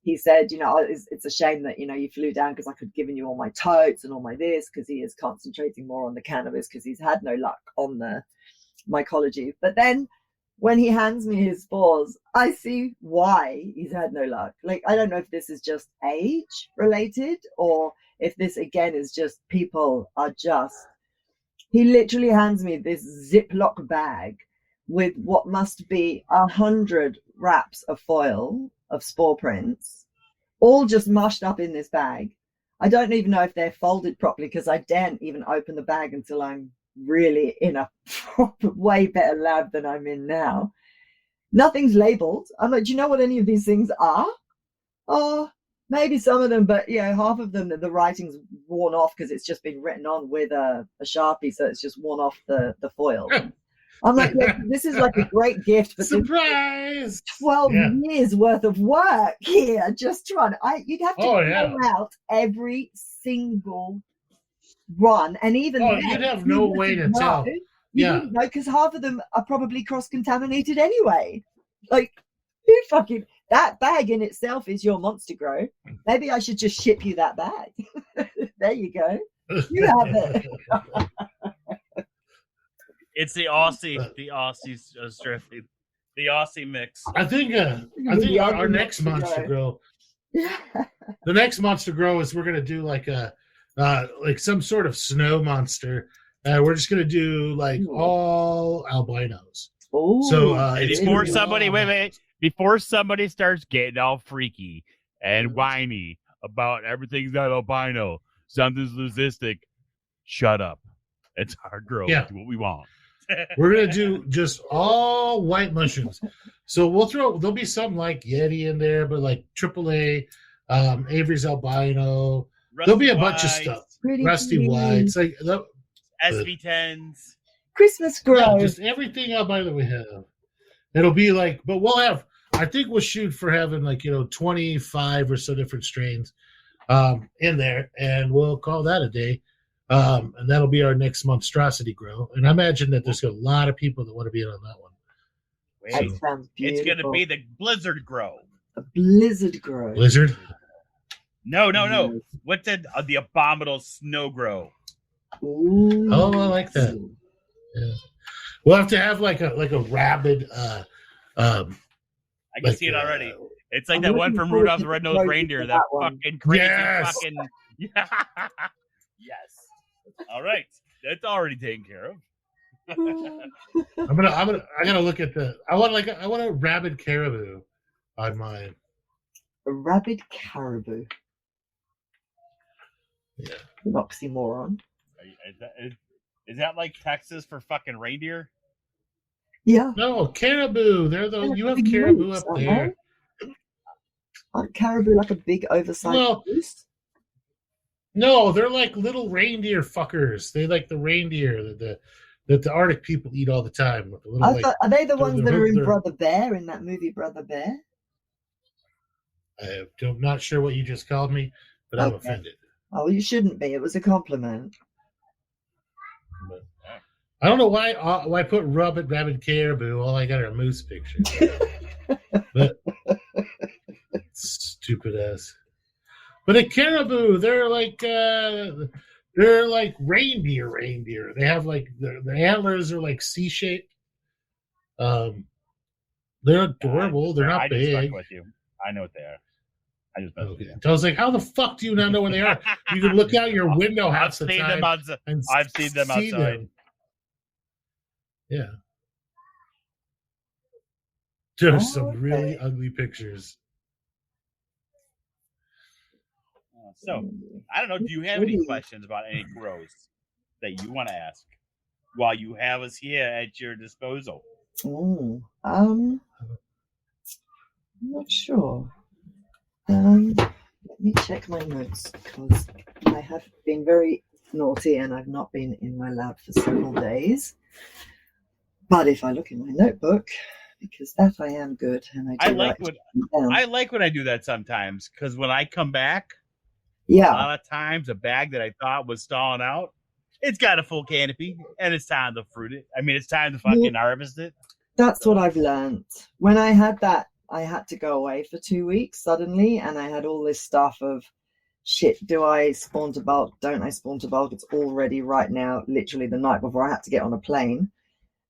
he said, it's a shame that, you flew down because I could have given you all my totes and all my this, because he is concentrating more on the cannabis because he's had no luck on the mycology. But then when he hands me his spores, I see why he's had no luck. Like, I don't know if this is just age related or if this, again, is just people are just... He literally hands me this Ziploc bag with what must be 100 wraps of foil of spore prints, all just mushed up in this bag. I don't even know if they're folded properly because I daren't even open the bag until I'm really in a proper, way better lab than I'm in now. Nothing's labeled. I'm like, do you know what any of these things are? Oh, Maybe some of them, but half of them, the writing's worn off because it's just been written on with a Sharpie, so it's just worn off the foil. I'm like, this is like a great gift, but surprise! 12 years worth of work here. Just trying. You'd have to go out every single one, and even you'd have no way to tell. You wouldn't know because half of them are probably cross-contaminated anyway. Like, who fucking... That bag in itself is your Monster Grow. Maybe I should just ship you that bag. There you go. You have it. It's the Aussie strip, the Aussie mix. I think our next Monster Grow. Yeah. The next Monster Grow is we're gonna do like some sort of snow monster. We're just gonna do like all albinos. Oh, so before somebody starts getting all freaky and whiny about everything's not albino, something's leucistic, shut up. It's our grow. Yeah. Do what we want. We're gonna do just all white mushrooms. So there'll be some like Yeti in there, but like AAA, Avery's albino. There'll be a bunch of stuff. Rusty whites, like SV10s. Christmas grow. Yeah, just everything albino that we have. It'll be like, but we'll have. I think we'll shoot for having 25 or so different strains in there, and we'll call that a day. And that'll be our next Monstrosity grow. And I imagine that there's a lot of people that want to be in on that one. That sounds beautiful. It's going to be the Blizzard grow. A Blizzard grow. Blizzard? No. What's the abominable snow grow? Ooh. Oh, I like that. Yeah. We'll have to have like a rabid. I can see it already. It's like that one from Rudolph the Red-Nosed Reindeer. That fucking crazy fucking. Yeah. Yes. All right. That's already taken care of. I gotta look at I want a rabid caribou on mine. A rabid caribou. Yeah. An oxymoron. Is that like Texas for fucking reindeer? Yeah. No, caribou. You have caribou up there. Aren't caribou like a big oversized goose? No, they're like little reindeer fuckers. They like the reindeer that the Arctic people eat all the time. With the little, are they the ones that are in Brother Bear, in that movie Brother Bear? I'm not sure what you just called me, but I'm offended. Oh, you shouldn't be. It was a compliment. But I don't know why I put rabid caribou. All I got are a moose picture. But stupid ass. But a caribou, they're like reindeer. They have like the antlers are like C-shaped. They're adorable. They're not big. I just with you. I know what they are. I just messed with you. So I was like, how the fuck do you not know where they are? You can look out your window half the time. I've seen them outside. Yeah. There's some really ugly pictures. So, I don't know. Do you have any questions about any grows that you want to ask while you have us here at your disposal? I'm not sure. Let me check my notes because I have been very naughty and I've not been in my lab for several days. But if I look in my notebook, because that I am good, and I like when I do that sometimes, because when I come back, a lot of times a bag that I thought was stalling out, it's got a full canopy, and it's time to fruit it. I mean, it's time to fucking harvest it. That's what I've learned. When I had that, I had to go away for 2 weeks suddenly, and I had all this stuff of, shit, do I spawn to bulk? Don't I spawn to bulk? It's all ready right now, literally the night before I had to get on a plane.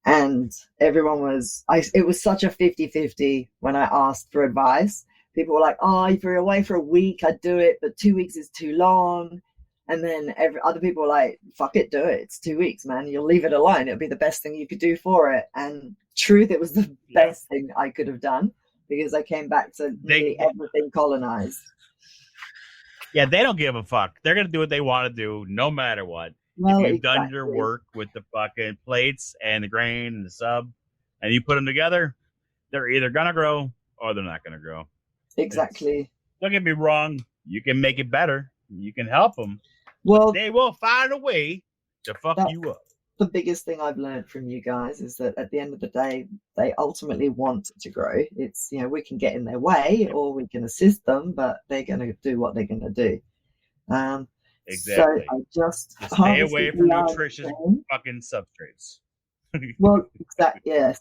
And everyone it was such a 50-50 when I asked for advice. People were like, oh, if you're away for a week, I'd do it, but 2 weeks is too long. And then other people were like, fuck it, do it. It's 2 weeks, man. You'll leave it alone. It'll be the best thing you could do for it. And truth, it was the best thing I could have done because I came back to nearly everything colonized. Yeah, they don't give a fuck. They're going to do what they want to do no matter what. Well, if you've done your work with the fucking plates and the grain and the sub, and you put them together, they're either going to grow or they're not going to grow. Exactly. don't get me wrong. You can make it better. You can help them. Well, they will find a way to fuck you up. The biggest thing I've learned from you guys is that at the end of the day, they ultimately want to grow. It's, we can get in their way or we can assist them, but they're going to do what they're going to do. Exactly. So I just stay away from nutritious fucking substrates. Well, exactly. Yes.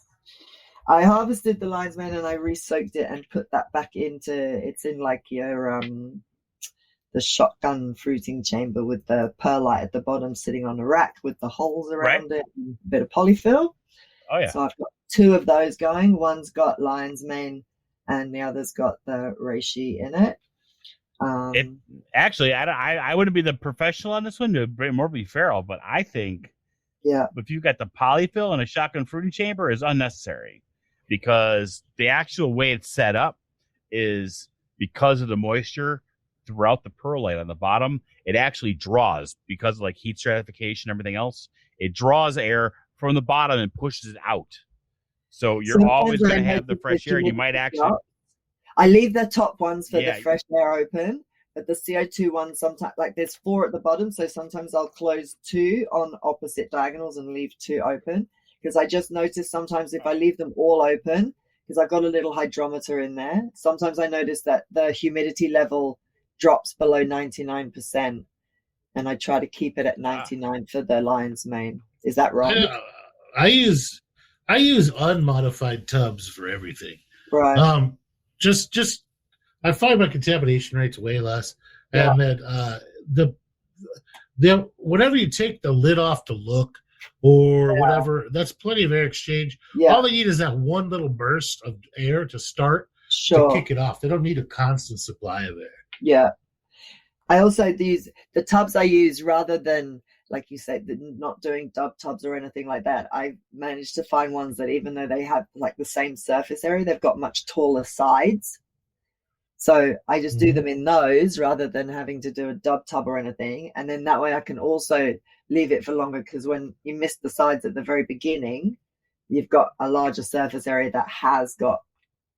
I harvested the lion's mane and I re-soaked it and put that back it's in like your the shotgun fruiting chamber with the perlite at the bottom sitting on a rack with the holes around it and a bit of polyfill. Oh yeah. So I've got 2 of those going. One's got lion's mane and the other's got the reishi in it. Actually, I wouldn't be the professional on this one to more be feral, but I think if you've got the polyfill and a shotgun fruiting chamber is unnecessary, because the actual way it's set up is because of the moisture throughout the perlite on the bottom, it actually draws, because of like heat stratification and everything else, it draws air from the bottom and pushes it out. So you're always going to have the fresh air. You might actually... I leave the top ones for the fresh air open, but the CO2 ones sometimes, like there's 4 at the bottom, so sometimes I'll close 2 on opposite diagonals and leave 2 open, because I just notice sometimes if I leave them all open, because I've got a little hydrometer in there, sometimes I notice that the humidity level drops below 99%, and I try to keep it at 99 for the lion's mane. Is that right? I use unmodified tubs for everything. Right. Just I find my contamination rate's way less, and that the whenever you take the lid off to look or whatever, that's plenty of air exchange. All they need is that one little burst of air to start to kick it off. They don't need a constant supply of air. Yeah. I also use the tubs I use, rather than, like you said, not doing dub tubs or anything like that. I managed to find ones that, even though they have like the same surface area, they've got much taller sides. So I just do them in those rather than having to do a dub tub or anything. And then that way I can also leave it for longer, because when you miss the sides at the very beginning, you've got a larger surface area that has got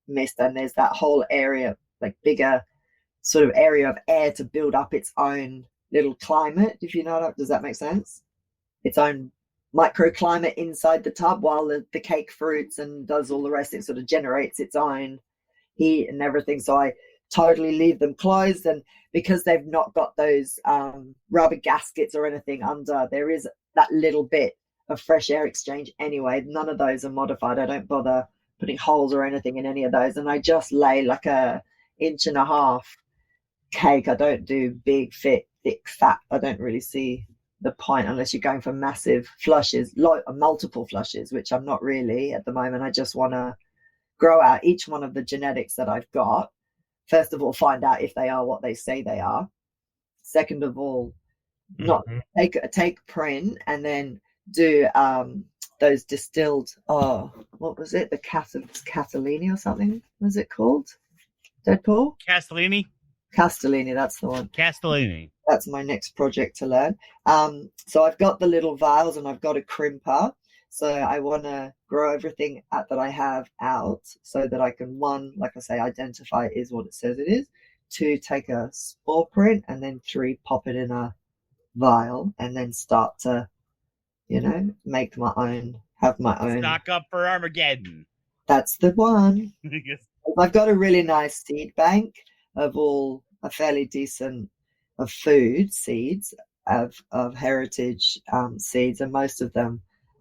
mist, and there's that whole area, like bigger sort of area of air to build up its own little climate, if you know. Does that make sense? Its own microclimate inside the tub, while the cake fruits and does all the rest. It sort of generates its own heat and everything. So I totally leave them closed, and because they've not got those rubber gaskets or anything under, there is that little bit of fresh air exchange anyway. None of those are modified. I don't bother putting holes or anything in any of those, and I just lay like a 1.5 inch cake. I don't do big, thick, fat. I don't really see the point unless you're going for massive flushes, multiple flushes, which I'm not really at the moment. I just want to grow out each one of the genetics that I've got. First of all, find out if they are what they say they are. Second of all, not take print, and then do those distilled, what was it? The Catalini or something was it called? Deadpool? Castellini, that's the one. Castellini. That's my next project to learn. So I've got the little vials and I've got a crimper. So I want to grow everything that I have out, so that I can, 1, like I say, identify it is what it says it is. 2, take a spore print, and then 3, pop it in a vial, and then start to, make my own, have my own. Stock up for Armageddon. That's the one. I've got a really nice seed bank of all a fairly decent of food seeds of heritage seeds, and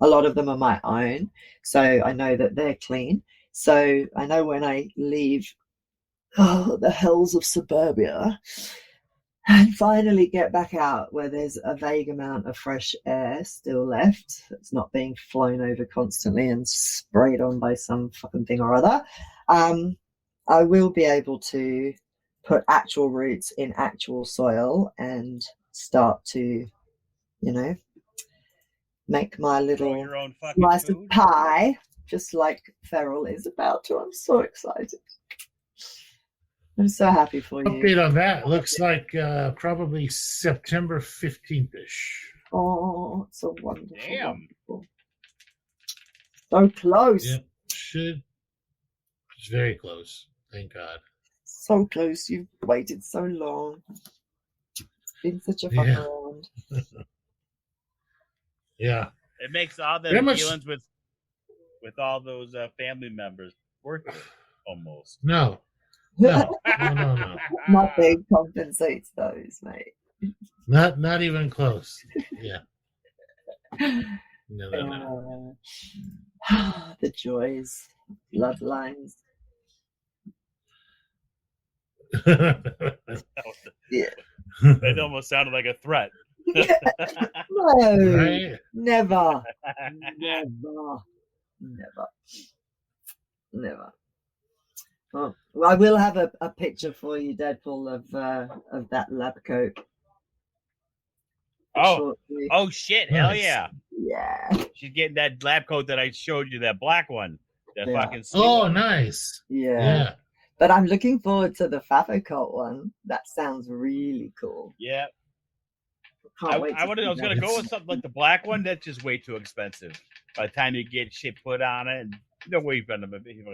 a lot of them are my own, so I know that they're clean. So I know when I leave the hells of suburbia and finally get back out where there's a vague amount of fresh air still left, it's not being flown over constantly and sprayed on by some fucking thing or other, I will be able to put actual roots in actual soil and start to, make my little slice of pie, just like Feral is about to. I'm so excited. I'm so happy for you. Update on that. Looks like probably September 15th-ish. Oh, it's so wonderful. Damn. Wonderful. So close. Yep. It's very close. Thank God. So close. You've waited so long. It's been such a fuck around. Yeah. It makes all the dealings with all those family members worth it, almost. No. Nothing compensates those, mate. Not even close. Yeah. No. The joys, bloodlines. Yeah. That almost sounded like a threat. No, Right? never. Oh, well, I will have a picture for you, Deadpool, of that lab coat. Oh shit! Nice. Hell yeah! Yeah. She's getting that lab coat that I showed you, that black one. That fucking sweet one. Nice. Yeah. But I'm looking forward to the FAFOCult one. That sounds really cool. Yeah. Can't wait. I was going to go with something like the black one. That's just way too expensive. By the time you get shit put on it, and no way you're going to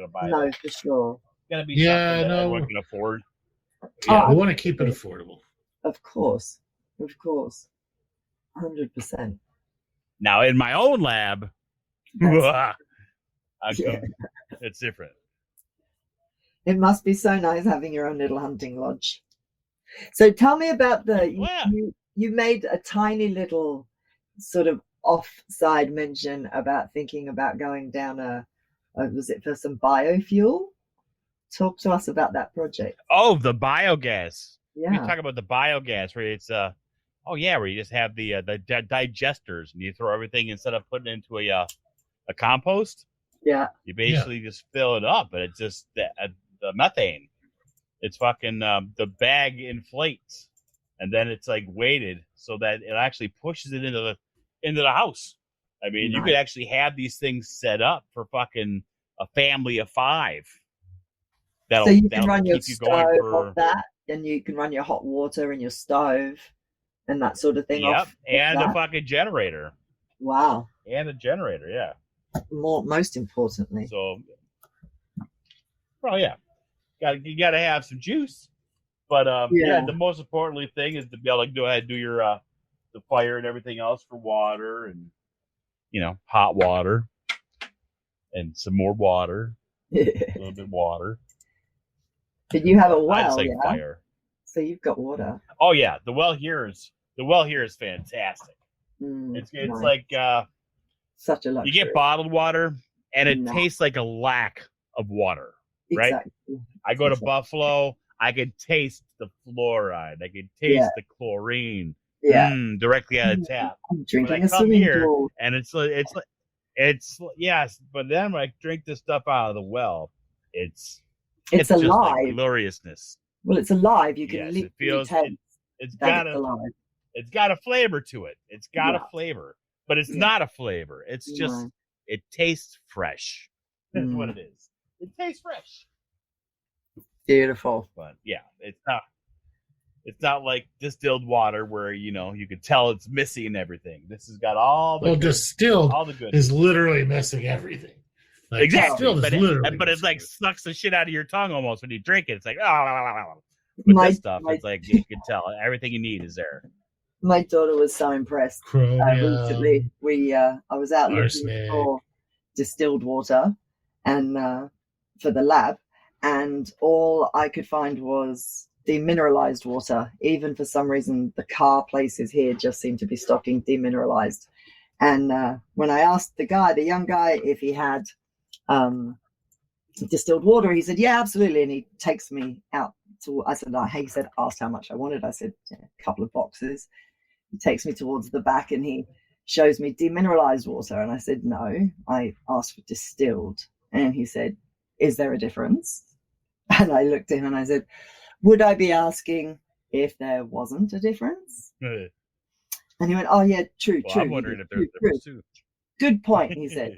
buy it. No, for sure. It's going to be something that everyone can afford. Yeah, we want to keep it affordable. Of course. 100%. Now, in my own lab, it's different. It must be so nice having your own little hunting lodge. So tell me about you made a tiny little sort of offside mention about thinking about going down was it for some biofuel? Talk to us about that project. Oh, the biogas. Yeah. You talk about the biogas where it's where you just have the digesters and you throw everything instead of putting it into a compost. Yeah. You basically just fill it up, and it's just the methane. It's fucking the bag inflates, and then it's like weighted so that it actually pushes it into the house. I mean, you could actually have these things set up for fucking a family of 5. So you can run your stove off that, and you can run your hot water in your stove and that sort of thing. Yep, and a fucking generator. Wow. And a generator, yeah. Most importantly. So, well, yeah, you got to have some juice, but the most importantly thing is to be able to go ahead and do your the fire and everything else for water and hot water and some more water, a little bit of water. But you have a well, fire. So you've got water. Oh yeah, the well here is fantastic. It's nice. Like such a luxury. You get bottled water, and it tastes like a lack of water, right? Exactly. I go to Buffalo, I can taste the fluoride, I can taste the chlorine, directly out of tap. I'm drinking a swimming pool, and it's yes, but then when I drink this stuff out of the well, it's alive, just like gloriousness. Well, it's alive. You can literally taste. It's got a flavor to it. It's got a flavor, but it's not a flavor. It's just it tastes fresh. That's what it is. It tastes fresh. Beautiful. But yeah, it's not like distilled water where you can tell it's missing everything. This has got all the distilled all the good. Is literally missing everything. Like, exactly, but it's like sucks the shit out of your tongue almost when you drink it. It's like this stuff, it's like you can tell everything you need is there. My daughter was so impressed. Recently, I was out looking for distilled water and for the lab, and all I could find was demineralized water. Even for some reason, the car places here just seem to be stocking demineralized. And when I asked the young guy, if he had distilled water, he said, yeah, absolutely. And he takes me out to, he asked how much I wanted. I said, a couple of boxes. He takes me towards the back and he shows me demineralized water. And I said, no, I asked for distilled. And he said, is there a difference? And I looked at him and I said, would I be asking if there wasn't a difference? And he went, oh, yeah, true. I'm wondering if there's a difference too. Good point, he said.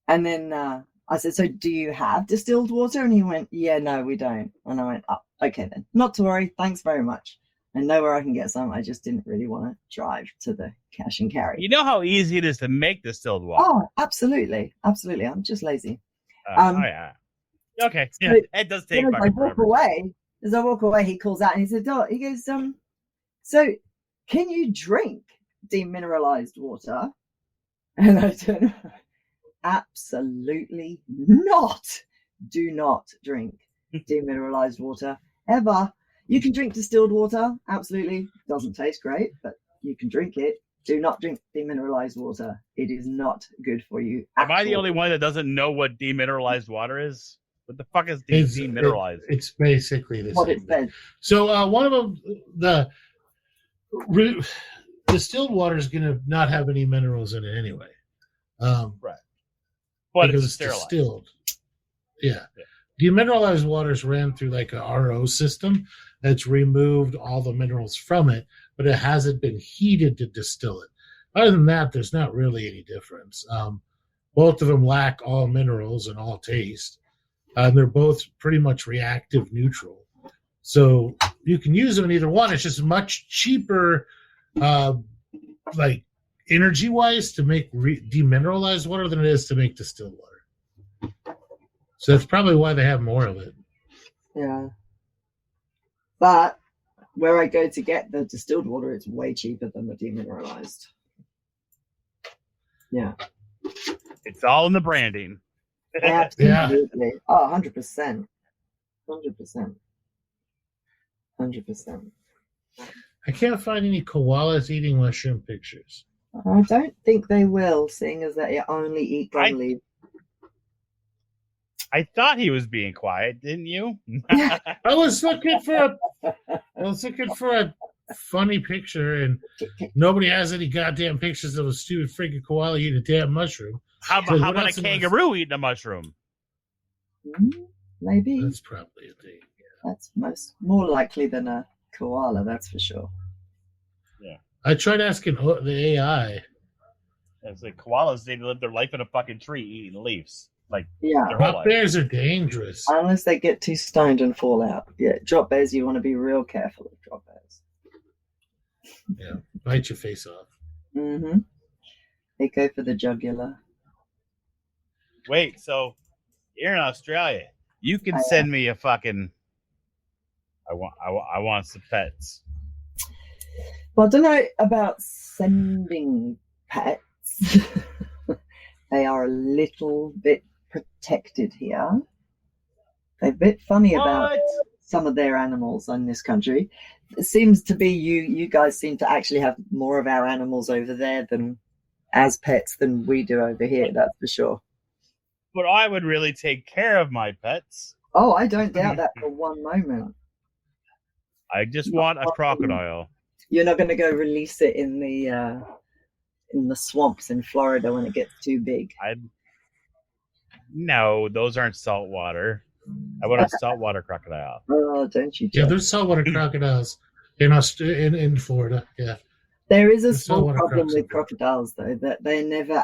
And then I said, so do you have distilled water? And he went, yeah, no, we don't. And I went, oh, okay then. Not to worry. Thanks very much. I know where I can get some. I just didn't really want to drive to the cash and carry. You know how easy it is to make distilled water? Oh, absolutely. Absolutely. I'm just lazy. Yeah. Okay. Yeah, it does take I walk away, As I walk away, he calls out and he said, "Oh," he goes, so can you drink demineralized water?" And I turn, absolutely not. Do not drink demineralized water ever. You can drink distilled water, absolutely. Doesn't taste great, but you can drink it. Do not drink demineralized water. It is not good for you. Am I the only one that doesn't know what demineralized water is? What the fuck is demineralized? It's basically the what same it says. So one of them, the distilled water is going to not have any minerals in it anyway. Right. But because it's sterilized. Distilled. Yeah. Demineralized waters ran through like a RO system that's removed all the minerals from it, but it hasn't been heated to distill it. Other than that, there's not really any difference. Both of them lack all minerals and all taste. They're both pretty much reactive neutral. So you can use them in either one. It's just much cheaper, like energy-wise, to make demineralized water than it is to make distilled water. So that's probably why they have more of it. Yeah. But where I go to get the distilled water, it's way cheaper than the demineralized. Yeah. It's all in the branding. Absolutely. Yeah. Oh, 100%. 100%. 100%. I can't find any koalas eating mushroom pictures. I don't think they will, seeing as they only eat gum leaves. I thought he was being quiet, didn't you? I was looking for a funny picture, and nobody has any goddamn pictures of a stupid freaking koala eating a damn mushroom. How about a kangaroo eating a mushroom? Maybe. That's probably a thing. Yeah. That's more likely than a koala, that's for sure. Yeah. I tried asking the AI. It's like koalas, they live their life in a fucking tree eating leaves. Like, drop bears are dangerous. Unless they get too stoned and fall out. Yeah, drop bears, you want to be real careful of drop bears. Yeah, bite your face off. Mm-hmm. They go for the jugular. Wait, so you're in Australia. You can send me a fucking... I want some pets. Well, I don't know about sending pets. They are a little bit protected here. They're a bit funny about some of their animals in this country. It seems to be you guys seem to actually have more of our animals over there than as pets than we do over here, that's for sure. But I would really take care of my pets. Oh, I don't doubt that for one moment. I just want a crocodile. You're not going to go release it in the swamps in Florida when it gets too big. No, those aren't saltwater. I want a saltwater crocodile. Oh, don't you? Yeah, there's saltwater crocodiles in Florida. Yeah. There is a small problem with crocodiles, though, that they're never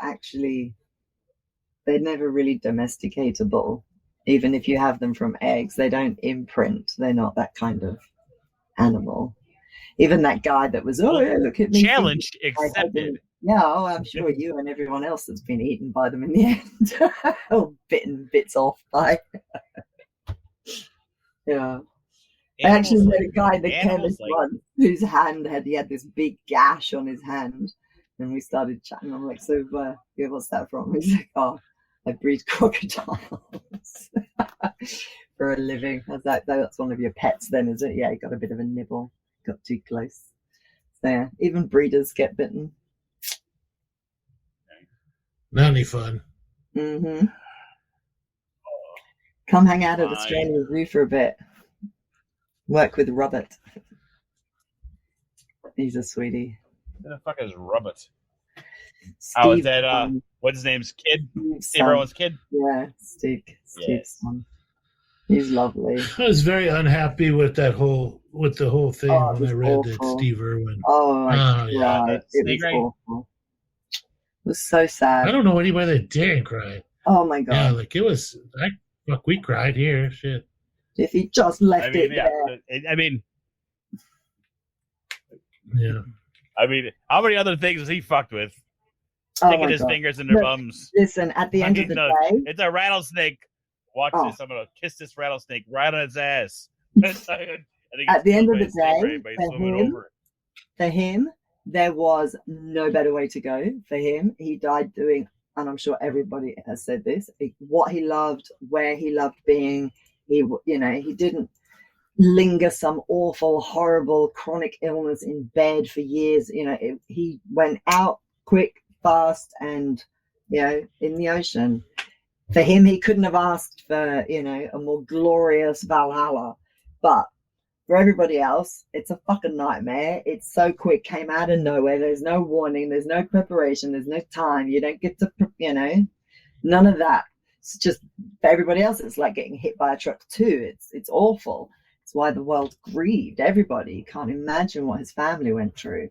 really domesticatable. Even if you have them from eggs, they don't imprint. They're not that kind of animal. Even that guy that was, look at me. Challenge accepted. Yeah, I'm sure you and everyone else has been eaten by them in the end. Or bitten bits off by. Yeah. I actually met a guy in the chemist once whose hand he had this big gash on his hand. And we started chatting. I'm like, so what's that from? He's like, oh, I breed crocodiles for a living. I was like, that's one of your pets then, is it? Yeah, you got a bit of a nibble. Got too close. So yeah, even breeders get bitten. Not any fun. Mm-hmm. Come hang out at Australia Zoo for a bit. Work with Robert. He's a sweetie. Who the fuck is Robert? Steve, is that what's his name's kid? Steve Irwin's kid? Yeah, Steve's son. He's lovely. I was very unhappy with the whole thing when I read that Steve Irwin. Oh my God. It was awful. It was so sad. I don't know anybody that didn't cry. Oh my God. Yeah, like it was we cried here. Shit. If he just left it there. Yeah. I mean, how many other things has he fucked with? Sticking his fingers in their bums. Listen, at the end of the day, it's a rattlesnake. Watch this. I'm gonna kiss this rattlesnake right on his ass. At the end of the day, for him, there was no better way to go. For him, he died doing, and I'm sure everybody has said this, what he loved, where he loved being. He didn't linger some awful, horrible, chronic illness in bed for years. He went out quick, fast, and in the ocean. For him, he couldn't have asked for a more glorious Valhalla, but for everybody else, it's a fucking nightmare. It's so quick, came out of nowhere. There's no warning, there's no preparation, there's no time. You don't get to, none of that. It's just, for everybody else, it's like getting hit by a truck too. It's awful. It's why the world grieved. Everybody, you can't imagine what his family went through.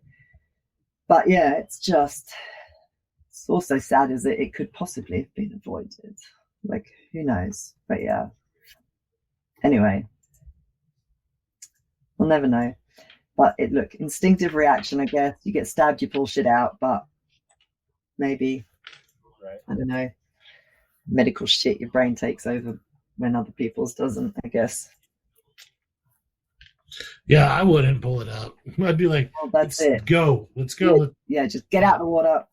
But yeah, it's also sad as it could possibly have been avoided. Like, who knows? But yeah. Anyway, we'll never know. But look, instinctive reaction, I guess. You get stabbed, you pull shit out, but maybe, I don't know, medical shit your brain takes over when other people's doesn't, I guess. Yeah, I wouldn't pull it out. I'd be like, let's go. Yeah, just get out the water.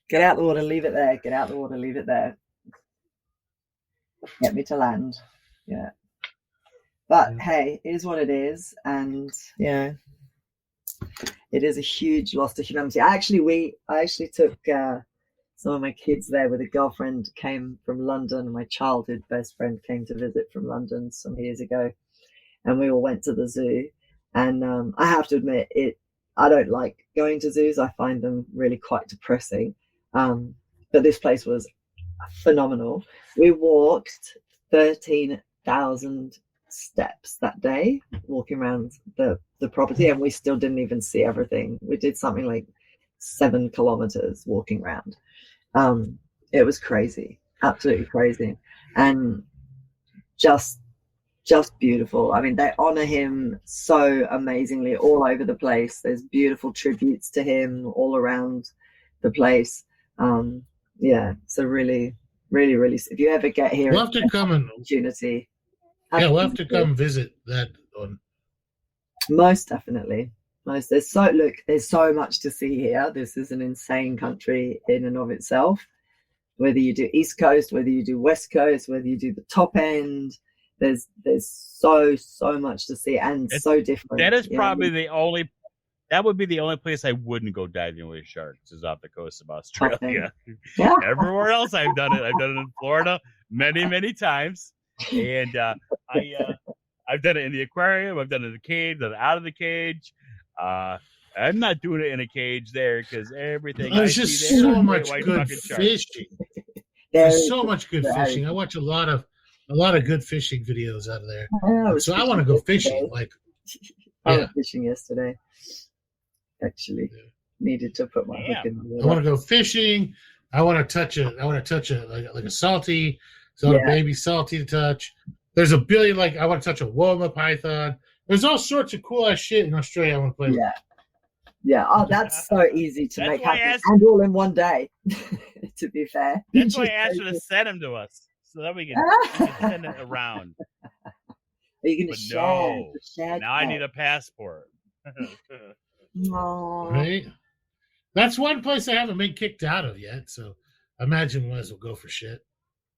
Get out the water, leave it there. Get out the water, leave it there. Get me to land. Yeah. But hey, it is what it is. And it is a huge loss to humanity. I actually took some of my kids there with a girlfriend came from London. My childhood best friend came to visit from London some years ago. And we all went to the zoo. And I have to admit, I don't like going to zoos. I find them really quite depressing. But this place was phenomenal. We walked 13,000 steps that day, walking around the property, and we still didn't even see everything. We did something like 7 kilometers walking around. It was crazy, absolutely crazy, and just beautiful. I mean, they honor him so amazingly all over the place. There's beautiful tributes to him all around the place. So really, really, really, if you ever get here, we'll have to come and opportunity. We'll have to come visit that one. Most definitely. There's so much to see here. This is an insane country in and of itself. Whether you do East Coast, whether you do West Coast, whether you do the top end, there's so much to see, and so different. That is probably that would be the only place I wouldn't go diving with sharks, is off the coast of Australia. Yeah. Everywhere else I've done it. I've done it in Florida many, many times. And I've done it in the aquarium. I've done it in the cage, done it out of the cage. I'm not doing it in a cage there because everything. There's just so much good fishing. There's so much good fishing. I watch a lot of good fishing videos out of there. So I want to go fishing. I went fishing yesterday. Actually, needed to put my hook in the water. I want to go fishing. I want to touch like a salty, a baby salty to touch. There's a billion, I want to touch a Woma python. There's all sorts of cool ass shit in Australia I want to play with. Yeah. Oh, that's so easy to make happen, and all in one day. To be fair, that's why I asked you to send them to us so that we can send it around. Are you going to share? Now I need a passport. Right? That's one place I haven't been kicked out of yet, so I imagine we might as well go for shit.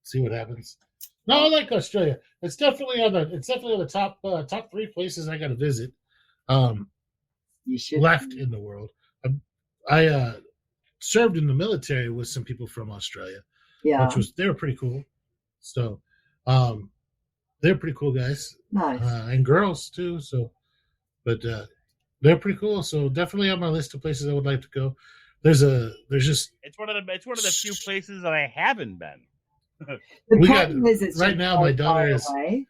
See what happens. No, I like Australia. It's definitely on the top 3 places I got to visit. You should left in the world. I served in the military with some people from Australia. Yeah, they were pretty cool. So, they're pretty cool guys. Nice. And girls too. So, but they're pretty cool. So definitely on my list of places I would like to go. It's one of the few places that I haven't been. The problem is, it's right now my daughter is away.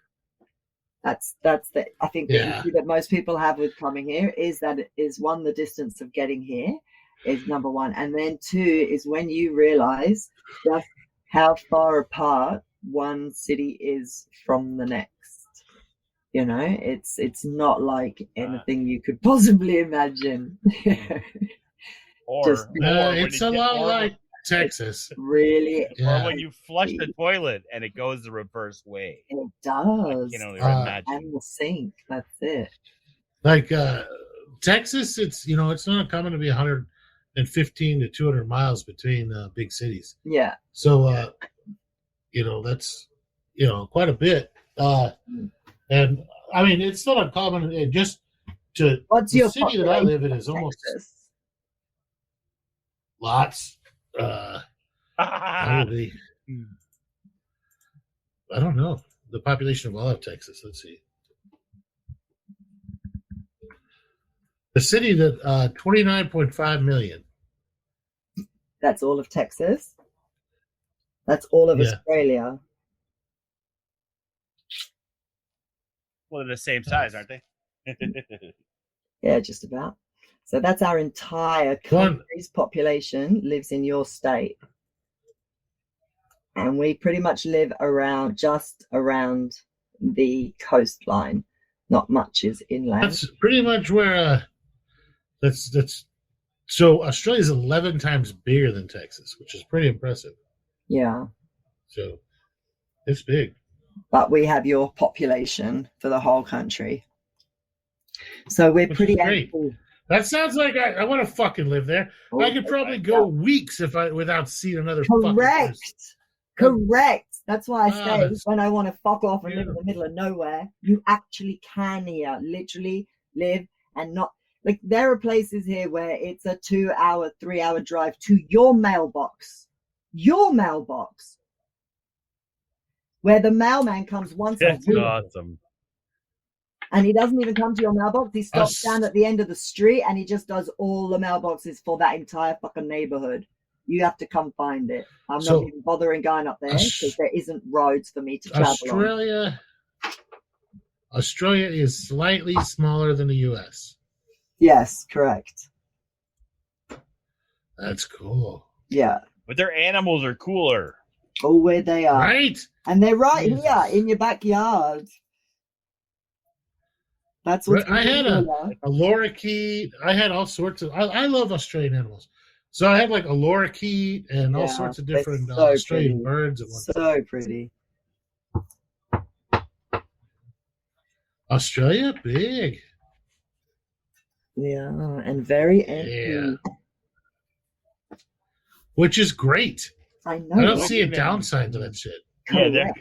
That's the issue that most people have with coming here is that it is, one, the distance of getting here is number one, and then 2 is when you realize just how far apart one city is from the next. It's not like anything you could possibly imagine. It's a lot like Texas. Really? Or when you flush the toilet and it goes the reverse way. It does. I can only imagine. And the sink. That's it. Like Texas, it's it's not common to be 115 to 200 miles between big cities. Yeah. So that's quite a bit. And I mean, it's not uncommon. Just to What's the your city that I live in is almost lots. Probably, I don't know the population of all of Texas. Let's see. The city that 29.5 million. That's all of Texas. That's all of Australia. Well, they're the same size, aren't they? Yeah, just about. So that's our entire country's population lives in your state. And we pretty much live just around the coastline. Not much is inland. That's pretty much where so Australia's 11 times bigger than Texas, which is pretty impressive. Yeah. So it's big. But we have your population for the whole country. So we're pretty empty. That sounds like I want to fucking live there. I could probably go weeks without seeing another fucking person. Correct. That's why I say when I want to fuck off and live in the middle of nowhere, you actually can here literally live and not. Like, there are places here where it's a 2-hour, 3-hour drive to your mailbox, where the mailman comes once a week. That's awesome. And he doesn't even come to your mailbox. He stops down at the end of the street and he just does all the mailboxes for that entire fucking neighborhood. You have to come find it. I'm not even bothering going up there because there isn't roads for me to travel on. Australia is slightly smaller than the U.S. Yes, correct. That's cool. Yeah. But their animals are cooler. Oh, where they are. Right. And they're right here in your backyard. That's what I had a lorikeet. I had all sorts of. I love Australian animals. So I had like a lorikeet and all sorts of different Australian birds at one time. So pretty. Australia, big. Yeah, and very empty. Yeah. Which is great. I know. I don't see a downside to that shit. Yeah,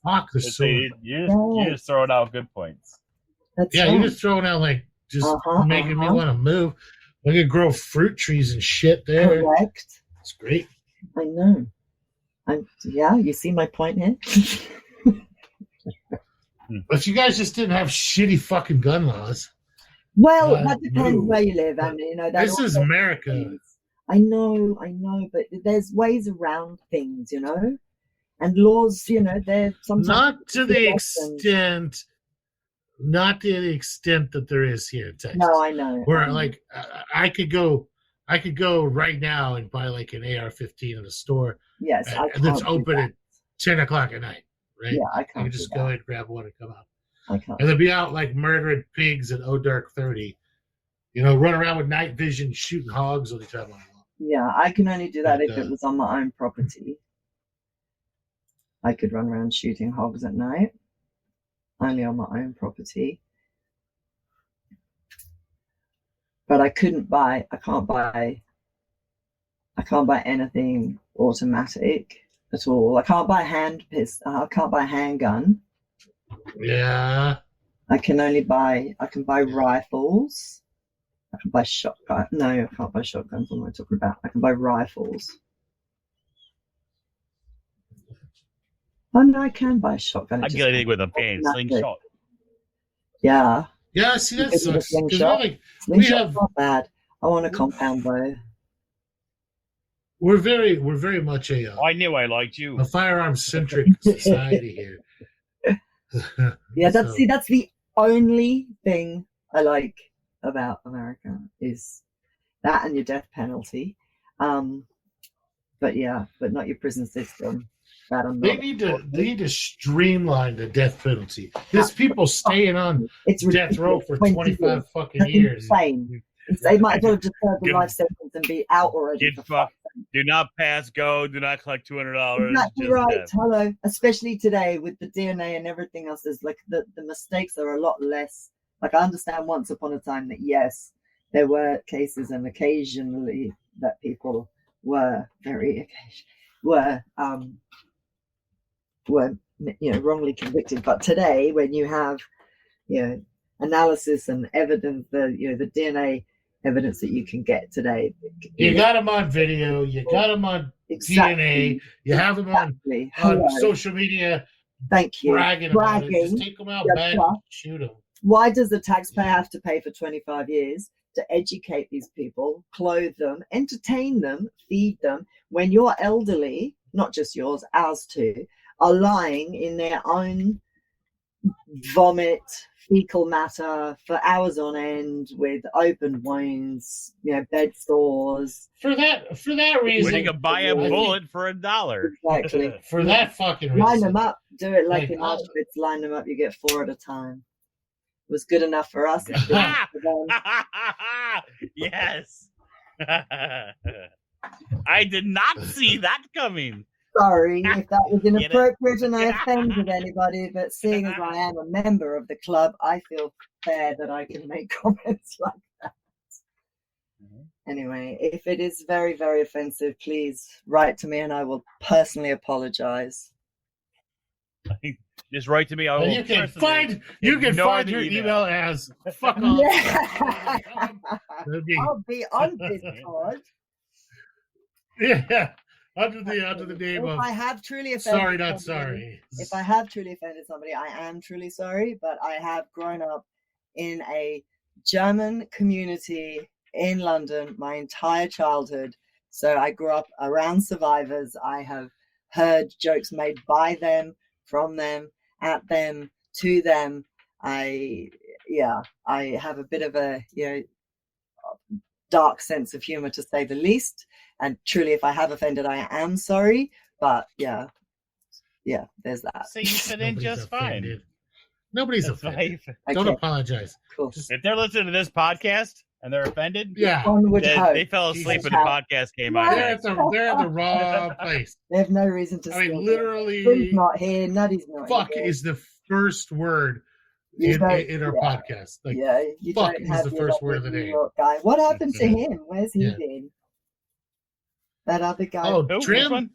fuck the sword. You're just throwing out good points. You're just throwing out making me want to move. We could grow fruit trees and shit there. Correct. It's great. I know. You see my point here? But you guys just didn't have shitty fucking gun laws. Well, that depends where you live. I mean, this is America. Things. I know, but there's ways around things, and laws, they're sometimes not to the extent that there is here in Texas. No, I know. Where I could go right now and buy like an AR-15 in a store. Yes, that's open at 10 o'clock at night, right? Yeah, I can't. I can just go ahead and grab one and come out. I can't. And they'll be out like murdering pigs at dark 30. Run around with night vision, shooting hogs all the time. Yeah, I can only do that if it was on my own property. I could run around shooting hogs at night, only on my own property. But I can't buy anything automatic at all. I can't buy I can't buy a handgun. Yeah. I can buy rifles. I can buy shotgun. No, I can't buy shotguns. What am I talking about? I can buy rifles. Oh no, I can buy a shotgun. I get anything with a pan slingshot. Yeah. Yeah, see that sucks. Slingshot's not bad. I want a compound bow. We're very much I knew I liked you. A firearms centric society here. Yeah, that's the only thing I like about America is that and your death penalty. But not your prison system. They need to streamline the death penalty. There's people staying on death row for 25 fucking years. Insane. They might as well just serve the life sentence and be out already. Do not pass go. Do not collect $200. Exactly right. Hello. Especially today with the DNA and everything else, there's like the mistakes are a lot less. Like I understand once upon a time that yes, there were cases and occasionally that people were wrongly convicted. But today, when you have analysis and evidence, the DNA evidence that you can get today, you got them on video, you got them on DNA, you have them on social media. Thank you. Bragging about it. Just take them out back and shoot them. Why does the taxpayer have to pay for 25 years to educate these people, clothe them, entertain them, feed them, when your elderly, not just yours, ours too, are lying in their own vomit, fecal matter for hours on end with open wounds, bed sores. For that reason, we could buy a bullet for $1. Exactly. For that fucking reason. Line them up. Do it like in Auschwitz. Line them up. You get 4 at a time. It was good enough for us. Yes. I did not see that coming. Sorry if that was inappropriate and I offended anybody, but seeing as I am a member of the club, I feel fair that I can make comments like that. Anyway, if it is very, very offensive, please write to me and I will personally apologize. Just write to me. You can find your email as fuckup. Yeah. I'll be on Discord. Yeah. Under the name of I have truly offended sorry, not sorry. If I have truly offended somebody, I am truly sorry, but I have grown up in a German community in London my entire childhood. So I grew up around survivors. I have heard jokes made by them, from them, at them, to them. I have a bit of a dark sense of humor, to say the least. And truly, if I have offended, I am sorry. But yeah, there's that. So you fit in just fine. Nobody's offended. Don't apologize. Cool. If they're listening to this podcast and they're offended, they fell asleep when the podcast came out. They're at the wrong place. They have no reason to. Literally, Tim's not here. Nutty's not fuck here. is the first word in our podcast. Fuck is the first word of the day. Guy. What happened to him? Where's he been? That other guy. Oh, Trim?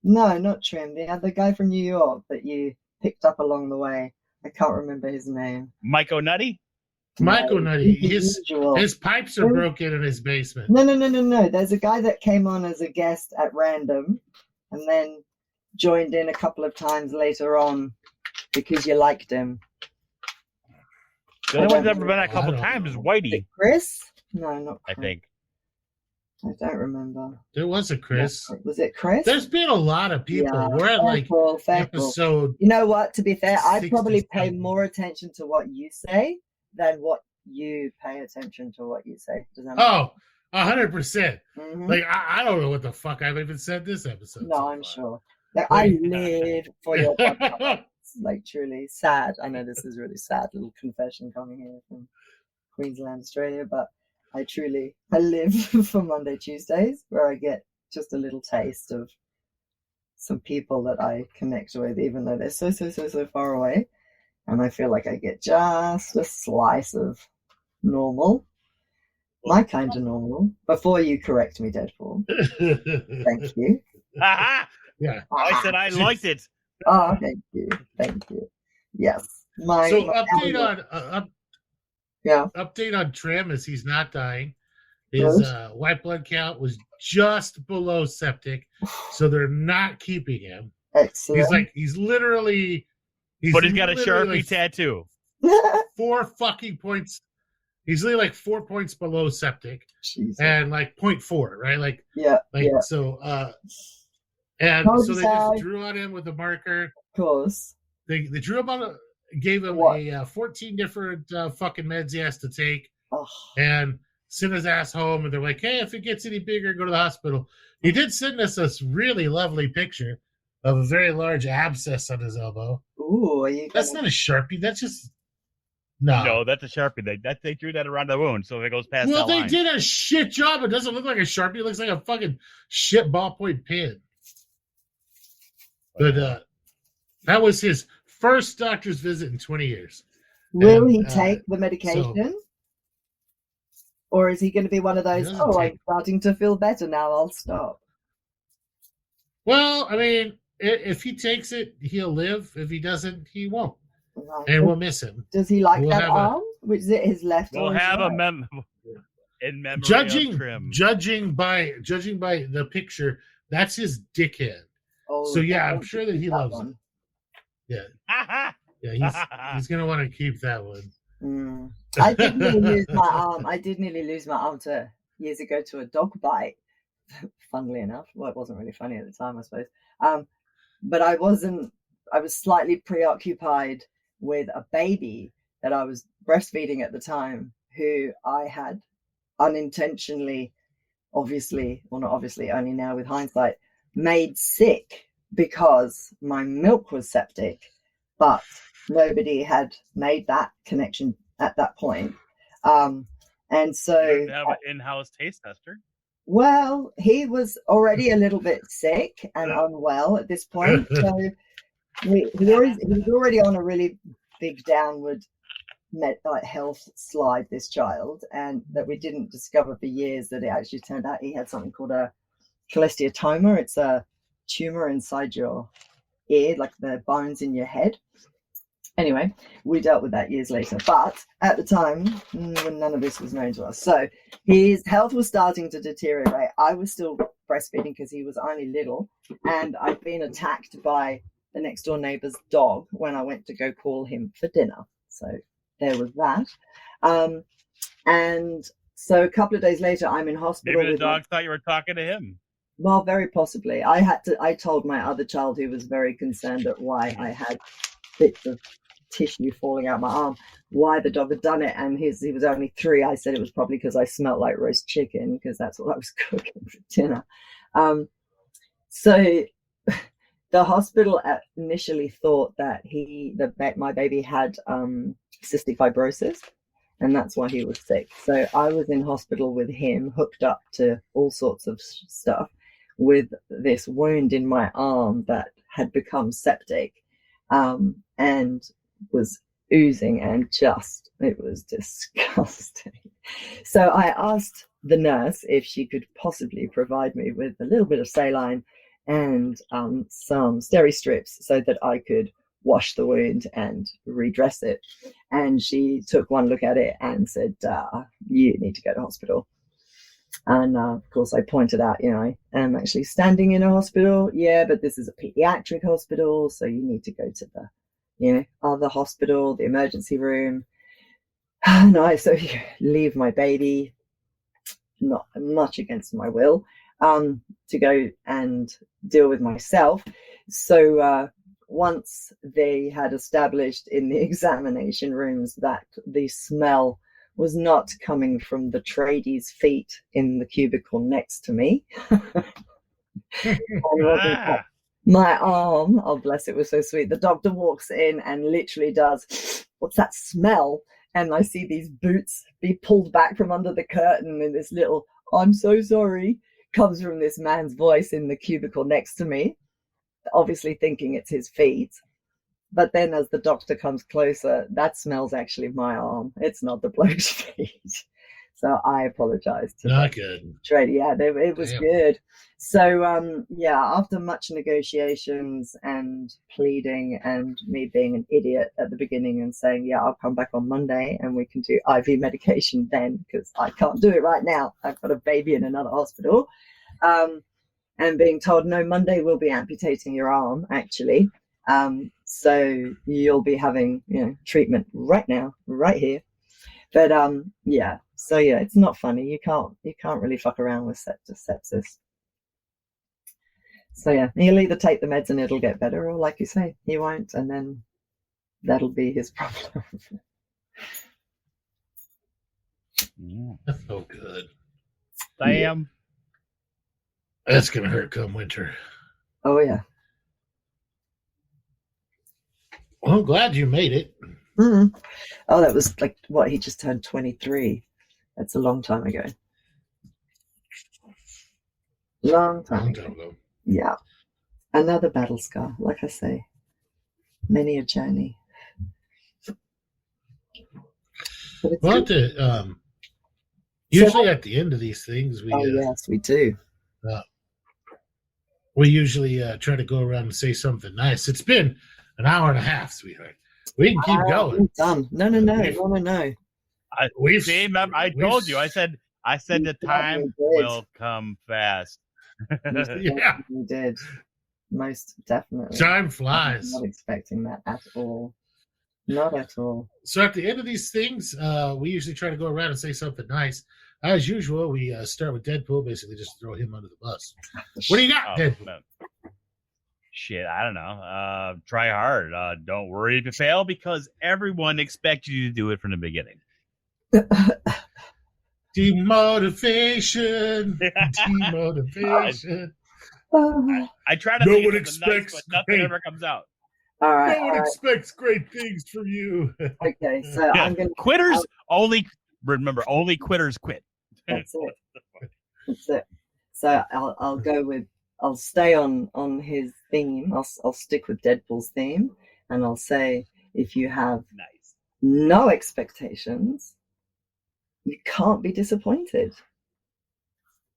No, not Trim. The other guy from New York that you picked up along the way. I can't remember his name. Mike O'Nutty? Mike O'Nutty. His pipes are broken in his basement. No. There's a guy that came on as a guest at random and then joined in a couple of times later on because you liked him. The only one that's ever been a couple times is Whitey. Chris? No, not Chris. I think. I don't remember. There was a Chris. Was it Chris? There's been a lot of people. Yeah, we're at episode. You know what? To be fair, I 67. probably pay more attention to what you say than what you pay attention to what you say. Does that make 100%. Mm-hmm. Like I don't know what the fuck I've even said this episode. No, I'm sure. Like, I live for your podcast. Like truly sad. I know this is really sad. Little confession coming here from Queensland, Australia, but I live for Monday, Tuesdays, where I get just a little taste of some people that I connect with, even though they're so far away. And I feel like I get just a slice of normal, my kind of normal, before you correct me, Deadpool. Thank you. Yeah. I said I liked it. Oh, thank you. Yes. Update on Trim as he's not dying. His white blood count was just below septic, so they're not keeping him. Excellent. He's literally but he's got a Sharpie tattoo. 4 fucking points. He's really 4 points below septic. Jesus. And 0.4, right? So and so they just drew on him with a marker. Of course. They drew him on gave him 14 different fucking meds he has to take, and sent his ass home. And they're like, hey, if it gets any bigger, go to the hospital. He did send us this really lovely picture of a very large abscess on his elbow. Ooh, that's not a Sharpie. That's just No, that's a Sharpie. They drew that around the wound, so if it goes past that line. Well, they did a shit job. It doesn't look like a Sharpie. It looks like a fucking shit ballpoint pen. But that was his first doctor's visit in 20 years. Will he take the medication? Or is he going to be one of those, I'm starting to feel better now, I'll stop? Well, I mean, if he takes it, he'll live. If he doesn't, he won't. Right. And we'll miss him. Does he like that arm? Which is it, his left we'll or his have right? in memory judging of Trim. Judging by the picture, that's his dickhead. So yeah, I'm sure that he loves it. Yeah. Yeah, he's gonna want to keep that one. I did nearly lose my arm. I did nearly lose my arm years ago to a dog bite. Funnily enough, well, it wasn't really funny at the time, I suppose. But I was slightly preoccupied with a baby that I was breastfeeding at the time, who I had unintentionally, obviously, or not obviously, only now with hindsight, made sick because my milk was septic, but nobody had made that connection at that point. And so you didn't have an in-house taste tester. Well, he was already a little bit sick and unwell at this point. So he was already on a really big downward health slide, this child, and that we didn't discover for years that it actually turned out he had something called a cholesteatoma. It's a tumor inside your ear, like the bones in your head. Anyway, we dealt with that years later, but at the time, when none of this was known to us. So his health was starting to deteriorate. I was still breastfeeding because he was only little, and I'd been attacked by the next door neighbor's dog when I went to go call him for dinner. So there was that. And so a couple of days later, I'm in hospital. Maybe the dog thought you were talking to him. Well, very possibly. I told my other child, who was very concerned at why I had bits of tissue falling out my arm, why the dog had done it, and he was only 3. I said it was probably because I smelled like roast chicken, because that's what I was cooking for dinner. So the hospital initially thought that my baby had cystic fibrosis, and that's why he was sick. So I was in hospital with him, hooked up to all sorts of stuff, with this wound in my arm that had become septic, and was oozing, and it was disgusting. So I asked the nurse if she could possibly provide me with a little bit of saline and some steri strips so that I could wash the wound and redress it. And she took one look at it and said, you need to go to hospital. And of course I pointed out, I am actually standing in a hospital. Yeah, but this is a pediatric hospital, so you need to go to the other hospital, the emergency room. No, so you leave my baby, not much against my will, to go and deal with myself. So once they had established in the examination rooms that the smell was not coming from the tradies' feet in the cubicle next to me, my arm, oh bless, it was so sweet. The doctor walks in and literally does, what's that smell? And I see these boots be pulled back from under the curtain, and this little, I'm so sorry, comes from this man's voice in the cubicle next to me, obviously thinking it's his feet. But then as the doctor comes closer, that smells actually my arm. It's not the bloke's feet. So I apologize to not good. Tradie. Yeah, it was good. So after much negotiations and pleading and me being an idiot at the beginning and saying, I'll come back on Monday and we can do IV medication then, because I can't do it right now. I've got a baby in another hospital. And being told, no, Monday we'll be amputating your arm, actually. So you'll be having, treatment right now, right here. But so it's not funny. You can't really fuck around with sepsis. So he'll either take the meds and it'll get better, or like you say, he won't, and then that'll be his problem. That's so good. Damn. That's gonna hurt come winter. Oh yeah. Well, I'm glad you made it. Mm. Oh, that was like what, he just turned 23. That's a long time ago. Long time ago. Yeah. Another battle scar, like I say. Many a journey. Well, usually at the end of these things, yes, we do. We usually try to go around and say something nice. It's been an hour and a half, sweetheart. We can keep going. We're done. No. I told you. I said the time will come fast. Yeah, we did. Most definitely. Time flies. I'm not expecting that at all. Not at all. So at the end of these things, we usually try to go around and say something nice. As usual, we start with Deadpool, basically just throw him under the bus. What do you got, Deadpool? Man. Shit, I don't know. Try hard. Don't worry if you fail, because everyone expects you to do it from the beginning. Demotivation. I try to think of something nice, but nothing ever comes out. All right. No one expects great things from you. Okay, so I'm going to... Quitters only quitters quit. That's it. So I'll stay on his theme. I'll stick with Deadpool's theme, and I'll say, if you have no expectations, you can't be disappointed.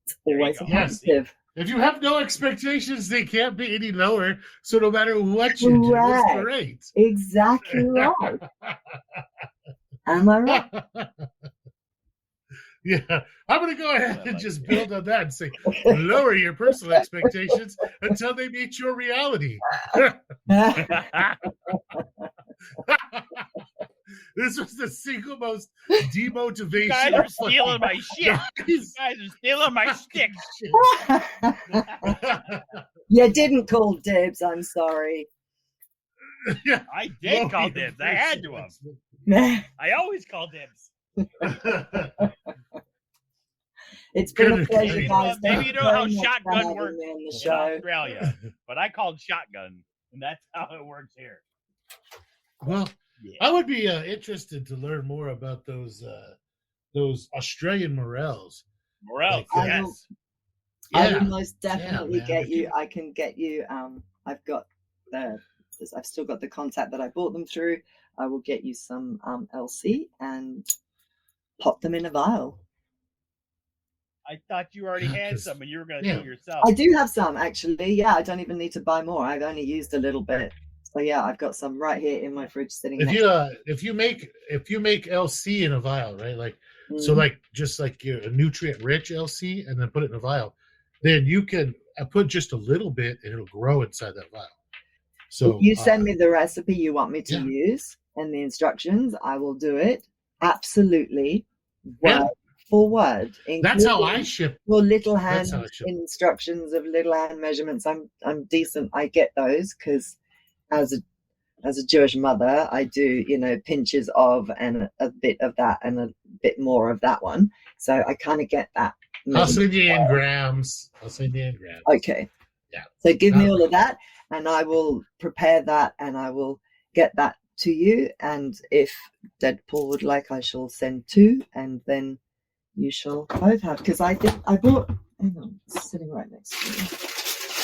It's always a positive. If you have no expectations, they can't be any lower. So no matter what you do, it's great. Exactly right. Am I right? Yeah, I'm going to go ahead and just build on that and say, lower your personal expectations until they meet your reality. This was the single most demotivation. You guys are stealing my shit. You guys are stealing my stick. You didn't call dibs. I'm sorry. Yeah. I did call dibs. I had to have. I always call dibs. It's been a pleasure, guys. Maybe you know how shotgun works in Australia, but I called shotgun, and that's how it works here. Well, I would be interested to learn more about those Australian morels. Morels, yes. I will most definitely get you. I can get you. I've still got the contact that I bought them through. I will get you some LC and pop them in a vial. I thought you already had some and you were going to do it yourself. I do have some, actually. Yeah, I don't even need to buy more. I've only used a little bit. So yeah, I've got some right here in my fridge sitting. If you make LC in a vial, right? Like so, like just like a nutrient rich LC, and then put it in a vial, then you can put just a little bit, and it'll grow inside that vial. So if you send me the recipe you want me to use and the instructions, I will do it absolutely word for word. That's how I ship. For little hand instructions of little hand measurements, I'm decent. I get those because as a Jewish mother, I do pinches of and a bit of that and a bit more of that one. So I kind of get that. I'll send you in grams. Okay. Yeah. So give me all of that, and I will prepare that, and I will get that to you. And if Deadpool would like, I shall send 2, and then you shall both have. Because I bought. Hang on, it's sitting right next to me.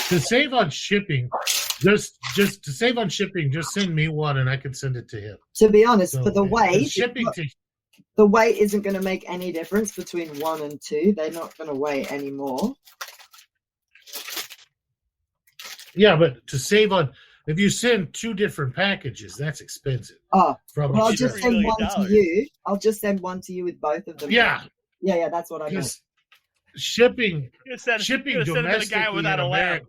To save on shipping, just send me one, and I can send it to him. To be honest, for the weight, the weight isn't going to make any difference between 1 and 2. They're not going to weigh any more. Yeah, but to save on, if you send 2 different packages, that's expensive. Oh, I'll just send one to you. I'll just send one to you with both of them. Yeah. Yeah, that's what I meant. Shipping domestically in America.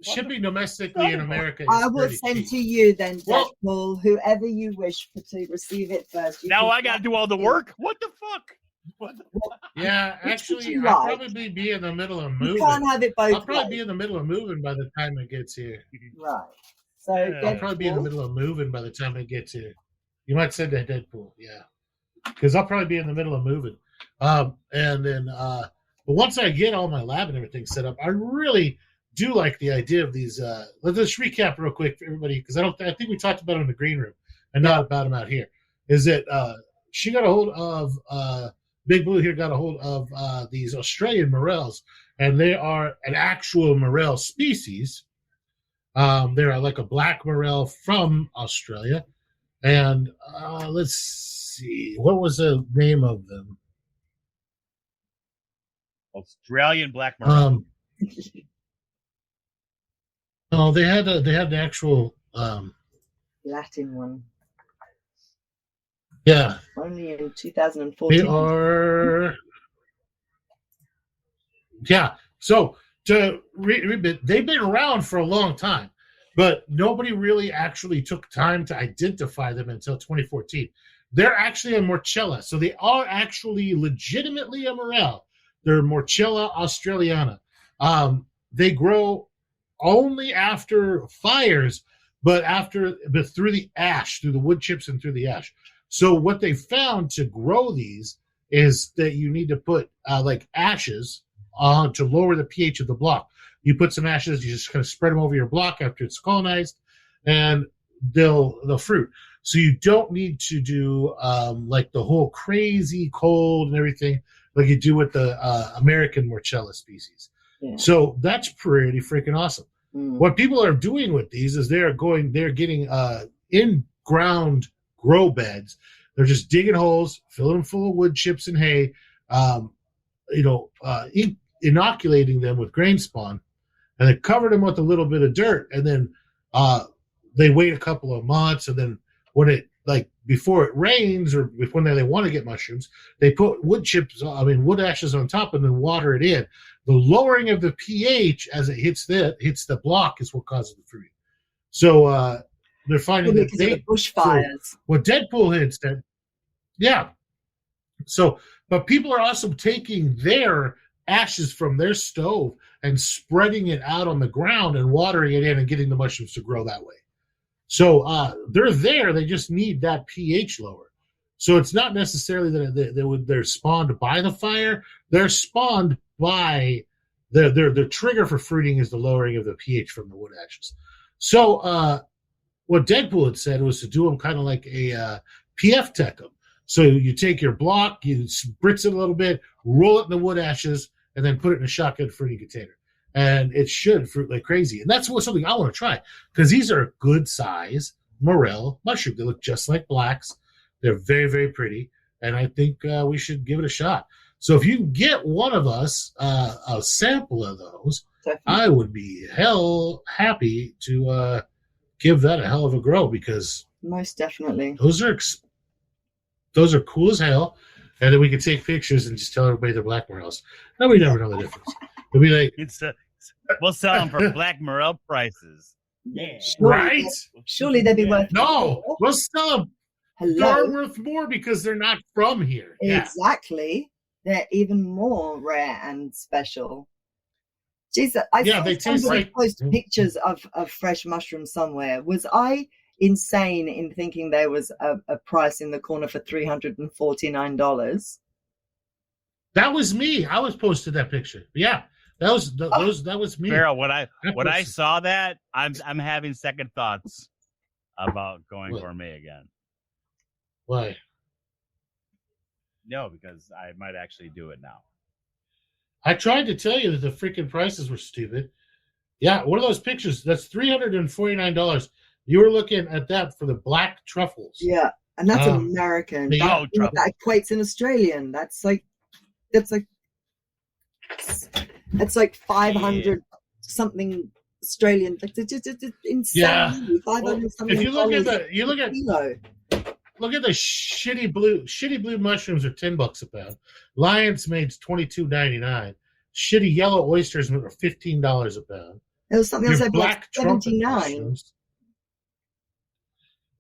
Shipping domestically in America is I will send to you then, Deadpool, whoever you wish to receive it first. Now I got to do all the work? What the fuck? Yeah, actually, I'll probably be in the middle of moving. You can't have it both I'll probably be in the middle of moving by the time it gets here. Right. So I'll probably be in the middle of moving by the time it gets here. You might send that Deadpool, yeah. Because I'll probably be in the middle of moving. And then, but once I get all my lab and everything set up, I really do like the idea of these. Let's just recap real quick for everybody, because I think we talked about it in the green room. and not about them out here. Is that she got a hold of Big Blue here got a hold of these Australian morels, and they are an actual morel species. They're like a black morel from Australia, and let's see, what was the name of them? Australian black morel. No, they had the actual Latin one. Yeah. Only in 2014. They are. Yeah. So they've been around for a long time, but nobody really actually took time to identify them until 2014. They're actually a Morchella, so they are actually legitimately a morel. They're Morchella australiana. They grow only after fires, but through the ash, through the wood chips and through the ash. So what they found to grow these is that you need to put like ashes on to lower the pH of the block. You put some ashes, you just kind of spread them over your block after it's colonized, and they'll fruit. So you don't need to do like the whole crazy cold and everything like you do with the American Morchella species. Yeah. So that's pretty freaking awesome. What people are doing with these is they're getting in-ground grow beds. They're just digging holes, filling them full of wood chips and hay, inoculating them with grain spawn, and they covered them with a little bit of dirt, and then they wait a couple of months, and then when before it rains or when they want to get mushrooms, they put wood ashes on top and then water it in. The lowering of the pH as it hits the block is what causes the fruiting. So they're finding that they bushfires. So what Deadpool had said, yeah. So, but people are also taking their ashes from their stove and spreading it out on the ground and watering it in and getting the mushrooms to grow that way. So they're there. They just need that pH lower. So it's not necessarily that they're spawned by the fire. They're spawned by their trigger for fruiting is the lowering of the pH from the wood ashes. So what Deadpool had said was to do them kind of like a PF tech them. So you take your block, you spritz it a little bit, roll it in the wood ashes, and then put it in a shotgun fruiting container. And it should fruit like crazy. And that's something I want to try, because these are good size morel mushroom. They look just like blacks. They're very, very pretty. And I think we should give it a shot. So if you can get one of us a sample of those, definitely. I would be hell happy to give that a hell of a grow, because most definitely those are cool as hell. And then we can take pictures and just tell everybody they're black morels. Nobody never know the difference. They'll be like, we'll sell them for black morel prices. Yeah. Right? Surely they'd be worth no, more. We'll sell them. They're worth more because they're not from here. Exactly. Yeah. They're even more rare and special. Jesus, I saw they taste like post pictures of fresh mushrooms somewhere. Was I insane in thinking there was a price in the corner for $349? That was me. I was posted that picture. Yeah, that was me. Farrell, when I saw that, I'm having second thoughts about going gourmet again. Why? No, because I might actually do it now. I tried to tell you that the freaking prices were stupid. Yeah, one of those pictures, that's $349. You were looking at that for the black truffles. Yeah, and that's American. That equates in Australian. That's like 500 something Australian. Insane. Yeah. 500 something. If you look at the shitty blue mushrooms are $10 a pound. Lion's Made's $22.99. Shitty yellow oysters are $15 a pound. There was something else I bought $79.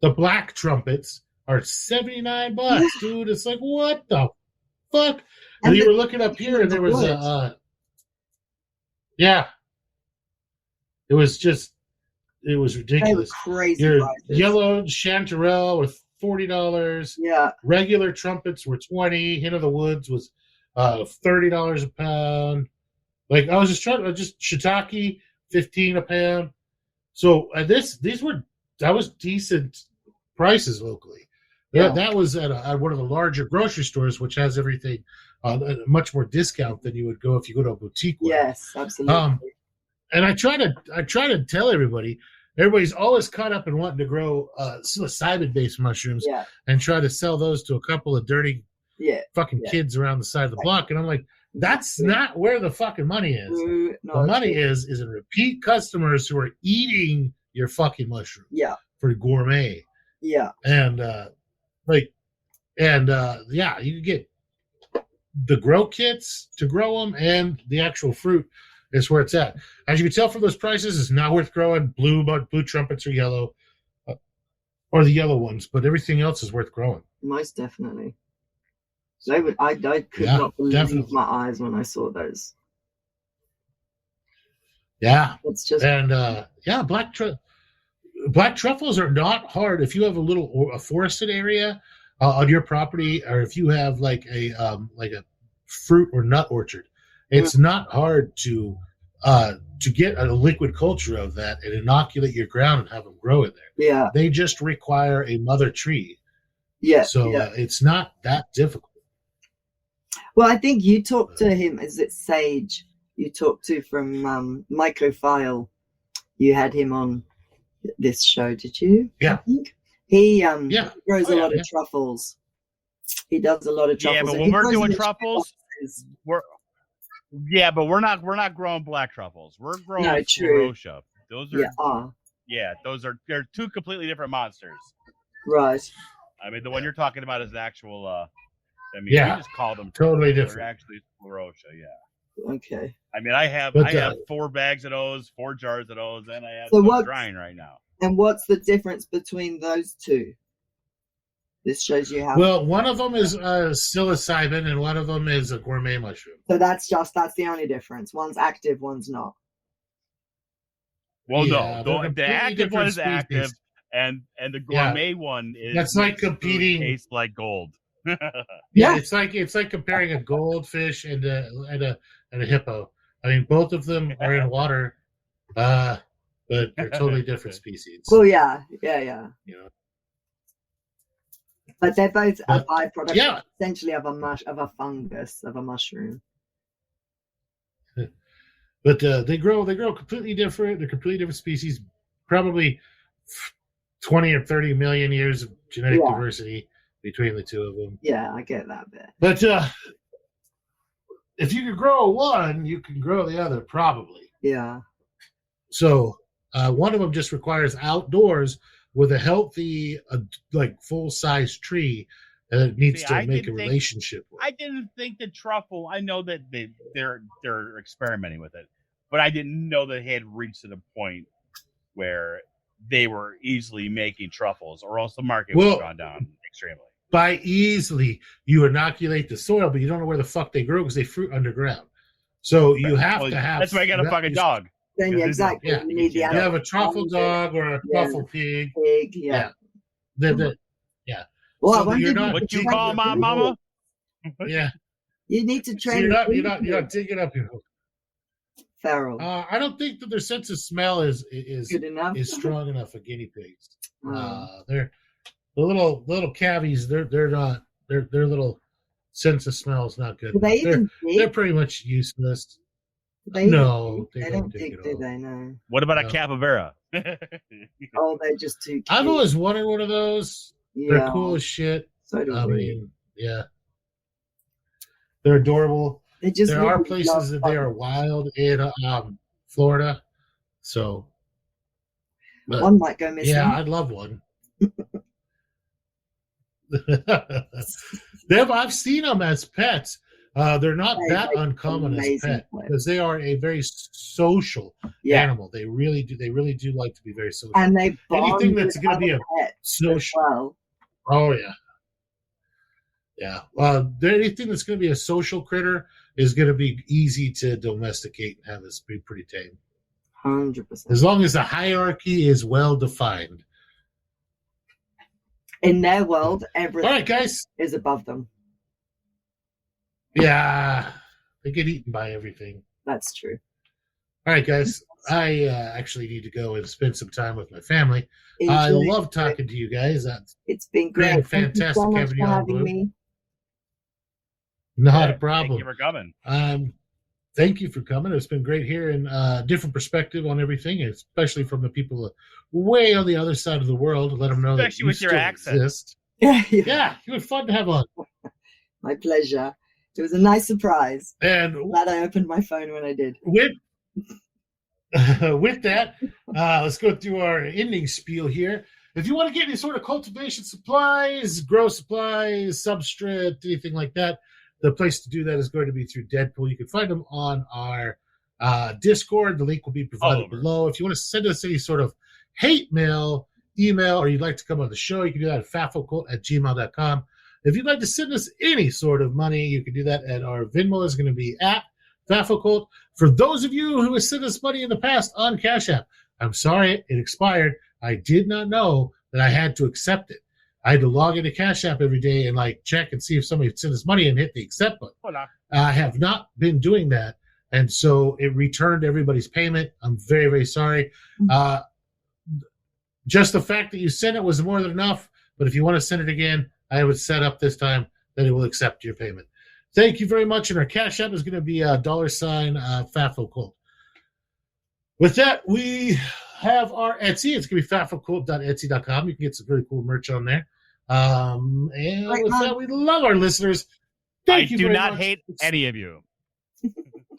The black trumpets are $79, dude. It's like, what the fuck? And you were looking up here, and there was it was ridiculous. Crazy. Your prices. Yellow chanterelle were $40. Yeah. Regular trumpets were $20. Hint of the Woods was $30 a pound. Like I was just shiitake $15 a pound. So that was decent prices locally. Yeah, that was at one of the larger grocery stores, which has everything at a much more discount than you would go if you go to a boutique one. Yes, absolutely. And I try to tell everybody. Everybody's always caught up in wanting to grow psilocybin-based mushrooms and try to sell those to a couple of dirty fucking kids around the side of the block. And I'm like, that's not where the fucking money is. The money is in repeat customers who are eating your fucking mushroom for gourmet. Yeah. And you can get the grow kits to grow them, and the actual fruit is where it's at. As you can tell from those prices, it's not worth growing. Blue trumpets are yellow, or the yellow ones, but everything else is worth growing. Most definitely. I could not believe my eyes when I saw those. Yeah. It's just black truffles are not hard if you have a forested area on your property, or if you have like a fruit or nut orchard. It's not hard to get a liquid culture of that and inoculate your ground and have them grow in there. Yeah. They just require a mother tree. Yeah. So it's not that difficult. Well, I think you talked to him. Is it Sage? You talked to from Mycophile. You had him on this show, did you? Yeah. I think he grows a lot of truffles. He does a lot of truffles. Yeah, but when we're doing truffles, we're not growing black truffles. We're growing Florosia. Those are they're two completely different monsters. Right. I mean, the one you're talking about is the actual. We just call them totally different. They're actually Florosia. Yeah. Okay. I mean, I have 4 bags of those, 4 jars of those, and I have some drying right now. And what's the difference between those two? This shows you how. Well, one of them is psilocybin, and one of them is a gourmet mushroom. So that's the only difference. One's active, one's not. Well, no, the active one is active, and the gourmet one is. That's like competing. Tastes like gold. It's like comparing a goldfish and a hippo. I mean, both of them are in water, but they're totally different species. Well, yeah. You know. But they're both a byproduct, essentially, of a fungus, of a mushroom. But they grow completely different. They're completely different species. Probably 20 or 30 million years of genetic diversity between the two of them. Yeah, I get that bit. But if you can grow one, you can grow the other, probably. Yeah. So one of them just requires outdoors with a healthy, full-size tree that it needs to make a relationship with. I didn't think the truffle. I know that they're experimenting with it, but I didn't know that they had reached to the point where they were easily making truffles, or else the market would have gone down extremely. By easily, you inoculate the soil, but you don't know where the fuck they grow because they fruit underground. So you have to have. That's why I got a fucking dog. Then exactly. Yeah. You have a truffle dog or a truffle pig. Yeah. Well, so what you call my mama? Yeah. You need to train. So you're not digging up your. Feral. I don't think that their sense of smell is good enough. Is strong enough for guinea pigs. They're the little cavies. They're not. Their little sense of smell is not good. They're pretty much useless. They don't dig, do they? No. What about a capybara? Oh, they're just too cute. I've always wanted one of those. Yeah. They're cool as shit. So do we. They're adorable. There are places that they are wild in Florida. So one might go missing. Yeah, I'd love one. I've seen them as pets. They're not that uncommon as pets because they are a very social animal. They really do like to be very social. And they anything that's going to be a social. Well. Oh yeah. Anything that's going to be a social critter is going to be easy to domesticate and have this be pretty tame. 100%. As long as the hierarchy is well defined. In their world, everything all right, guys. is above them. Yeah, they get eaten by everything. That's true. All right, guys. I actually need to go and spend some time with my family. Enjoy. I love talking to you guys. It's been great. Fantastic Thank you so much having for you on, having Blue. me. Not a problem. Thank you for coming. Thank you for coming. It's been great hearing a different perspective on everything, especially from the people way on the other side of the world. Let them know that you with your still accent. exist. Yeah, Yeah, it was fun to have on. my pleasure. It was a nice surprise. And Glad I opened my phone when I did. With that, let's go through our ending spiel here. If you want to get any sort of cultivation supplies, grow supplies, substrate, anything like that, the place to do that is going to be through Deadpool. You can find them on our Discord. The link will be provided below. If you want to send us any sort of hate mail, email, or you'd like to come on the show, you can do that at FAFOCult@gmail.com. If you'd like to send us any sort of money, you can do that at our Venmo is going to be at FAFOCult. For those of you who have sent us money in the past on Cash App, I'm sorry, it expired. I did not know that I had to accept it. I had to log into Cash App every day and check and see if somebody had sent us money and hit the accept button. Hola. I have not been doing that, and so it returned everybody's payment. I'm very, very sorry. Just the fact that you sent it was more than enough, but if you want to send it again, I would set up this time that it will accept your payment. Thank you very much, and our Cash App is going to be $FAFOCult. With that, we have our Etsy. It's going to be FAFOCult.etsy.com. You can get some really cool merch on there. And with that, we love our listeners. Thank you very much. I do not hate any of you.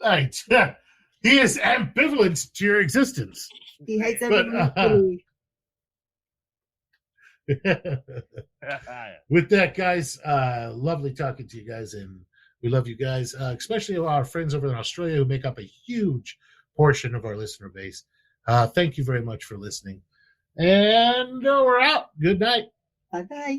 Right. He is ambivalent to your existence. He hates everyone. With that, guys, lovely talking to you guys, and we love you guys, especially our friends over in Australia who make up a huge portion of our listener base. Thank you very much for listening. And we're out. Good night. Bye-bye.